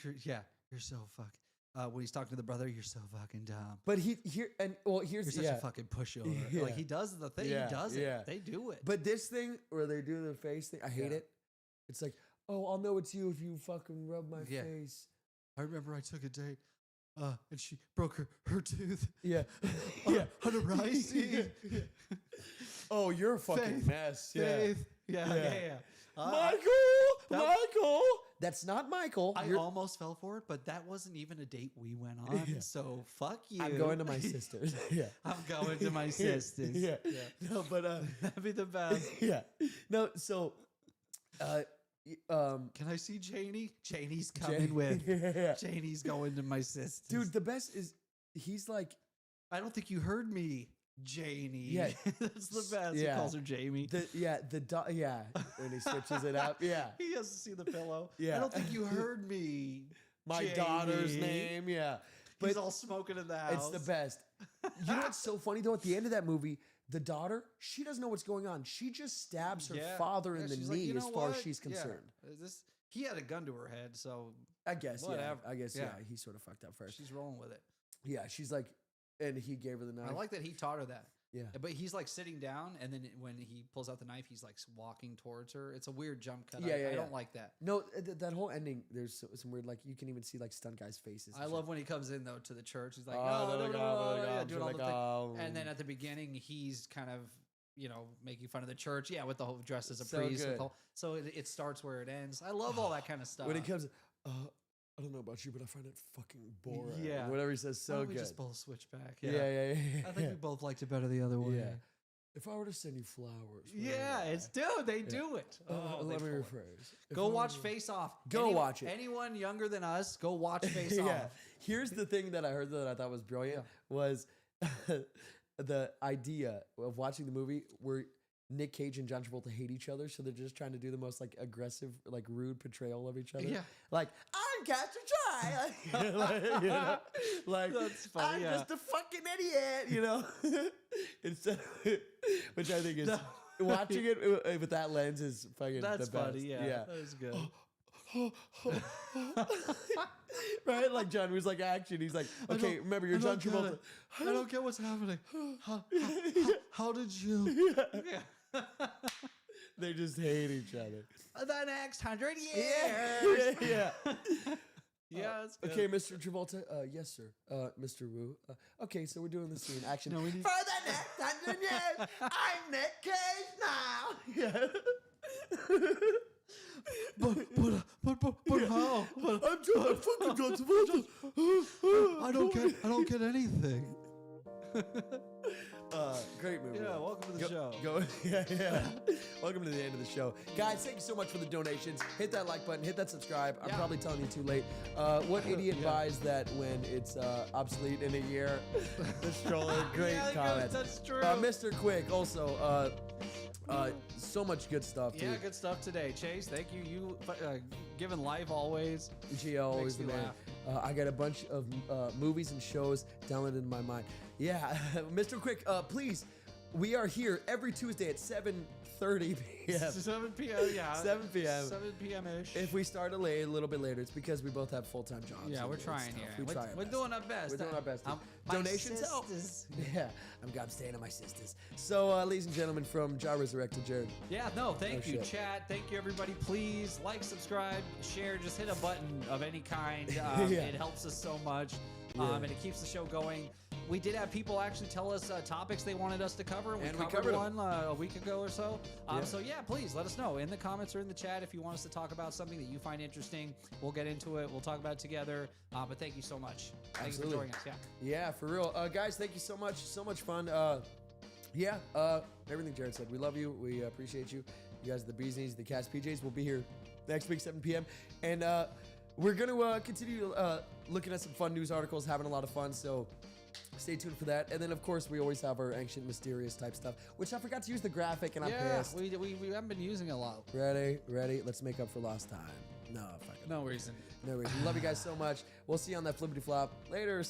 You're so fucking. When he's talking to the brother, you're so fucking dumb. but here's You're such a fucking pushover. Yeah. Like he does the thing. Yeah, He does yeah. it. They do it. But this thing where they do the face thing, I hate Yeah. it. It's like, oh, I'll know it's you if you fucking rub my Yeah. face. I remember I took a date, and she broke her tooth. Yeah. on a rice seed. Yeah. Oh, you're a fucking Faith, mess. Yeah. Faith. Yeah. Yeah. Uh, Michael! That's not Michael. I You're- almost fell for it, but that wasn't even a date we went on. Yeah. So fuck you. I'm going to my sister's. Yeah. I'm going to my sister's. Yeah. No, but That'd be the best. yeah. No, so Can I see Janie? Janie's coming with. Yeah. Janie's going to my sister's. Dude, the best is he's like I don't think you heard me, Janie. Yeah. That's the best. Yeah. He calls her Jamie. when he switches it up. Yeah. He has to see the pillow. Yeah. I don't think you heard me. My Jamie. daughter's name, yeah. He's all smoking in the house. It's the best. You know what's so funny though? At the end of that movie, the daughter, she doesn't know what's going on. She just stabs her father in the she's knee like, as far as she's concerned. He had a gun to her head, so I guess, whatever. I guess, he sort of fucked up first. She's rolling with it. Yeah, she's like, and he gave her the knife. I like that he taught her that. Yeah. But he's like sitting down, and then when he pulls out the knife, he's like walking towards her. It's a weird jump cut. I don't like that. No, that whole ending, there's some weird, like, you can even see, like, stunt guys' faces. I love when he comes in, though, to the church. He's like, doing all the thing. And then at the beginning, he's kind of, making fun of the church. Yeah, with the whole dress as a priest. So it starts where it ends. I love all that kind of stuff. When it comes, I don't know about you, but I find it fucking boring. Yeah. Whatever he says, so good. We just both switch back. Yeah. I think we both liked it better the other way. Yeah. If I were to send you flowers. They do it. Let me rephrase. Go watch Face Off. Watch it. Anyone younger than us, go watch Face Off. Here's the thing that I heard that I thought was brilliant was the idea of watching the movie where Nick Cage and John Travolta hate each other, so they're just trying to do the most like aggressive, like rude portrayal of each other. Yeah, like I'm Captain Try, like that's funny. I'm just a fucking idiot, Instead, which I think is watching it with that lens is fucking that's the best. Funny, yeah, that was good. Right, like John was like action. He's like, okay, remember you're John Travolta. I don't get what's happening. How did you? Yeah. They just hate each other. The next 100 years. Yeah. Yeah. That's good. Okay, Mr. Travolta. Yes, sir. Mr. Wu. Okay, so we're doing the scene. Action. For the next 100 years, I'm Nick Cage now. Yeah. But how? I'm fucking John Travolta. I don't get anything. Great movie. Yeah, welcome to the show. Yeah. Welcome to the end of the show. Guys, thank you so much for the donations. Hit that like button, hit that subscribe. I'm probably telling you too late. What idiot buys that when it's obsolete in a year? The stroller, great comment. That's true. Mr. Quick, also, so much good stuff, too. Yeah, good stuff today. Chase, thank you. You giving life always. GL, always the man. I got a bunch of movies and shows downloaded in my mind. Yeah, Mr. Quick, please, we are here every Tuesday at 7:30 p.m. 7 p.m., yeah. 7 p.m. 7 p.m.-ish. If we start a little bit later, it's because we both have full-time jobs. Yeah, we're trying here. We're doing our best. We're doing our best. Donations help. Yeah, I'm staying on my sisters. So, ladies and gentlemen, from Ja Resurrected, Jared. Yeah, no, thank you, chat. Thank you, everybody. Please like, subscribe, share. Just hit a button of any kind. It helps us so much, and it keeps the show going. We did have people actually tell us topics they wanted us to cover. We covered one a week ago or so. So yeah, please let us know in the comments or in the chat if you want us to talk about something that you find interesting. We'll get into it. We'll talk about it together. But thank you so much. Thanks for joining us. Yeah, for real. Guys, thank you so much. So much fun. Everything Jared said. We love you. We appreciate you. You guys are the bees knees, the cats PJs. We'll be here next week, 7 p.m. And we're going to continue looking at some fun news articles, having a lot of fun. So stay tuned for that. And then, of course, we always have our ancient, mysterious type stuff, which I forgot to use the graphic, and I'm pissed. We haven't been using it a lot. Ready? Let's make up for lost time. No, fuck it. No reason. Love you guys so much. We'll see you on that flippity flop later.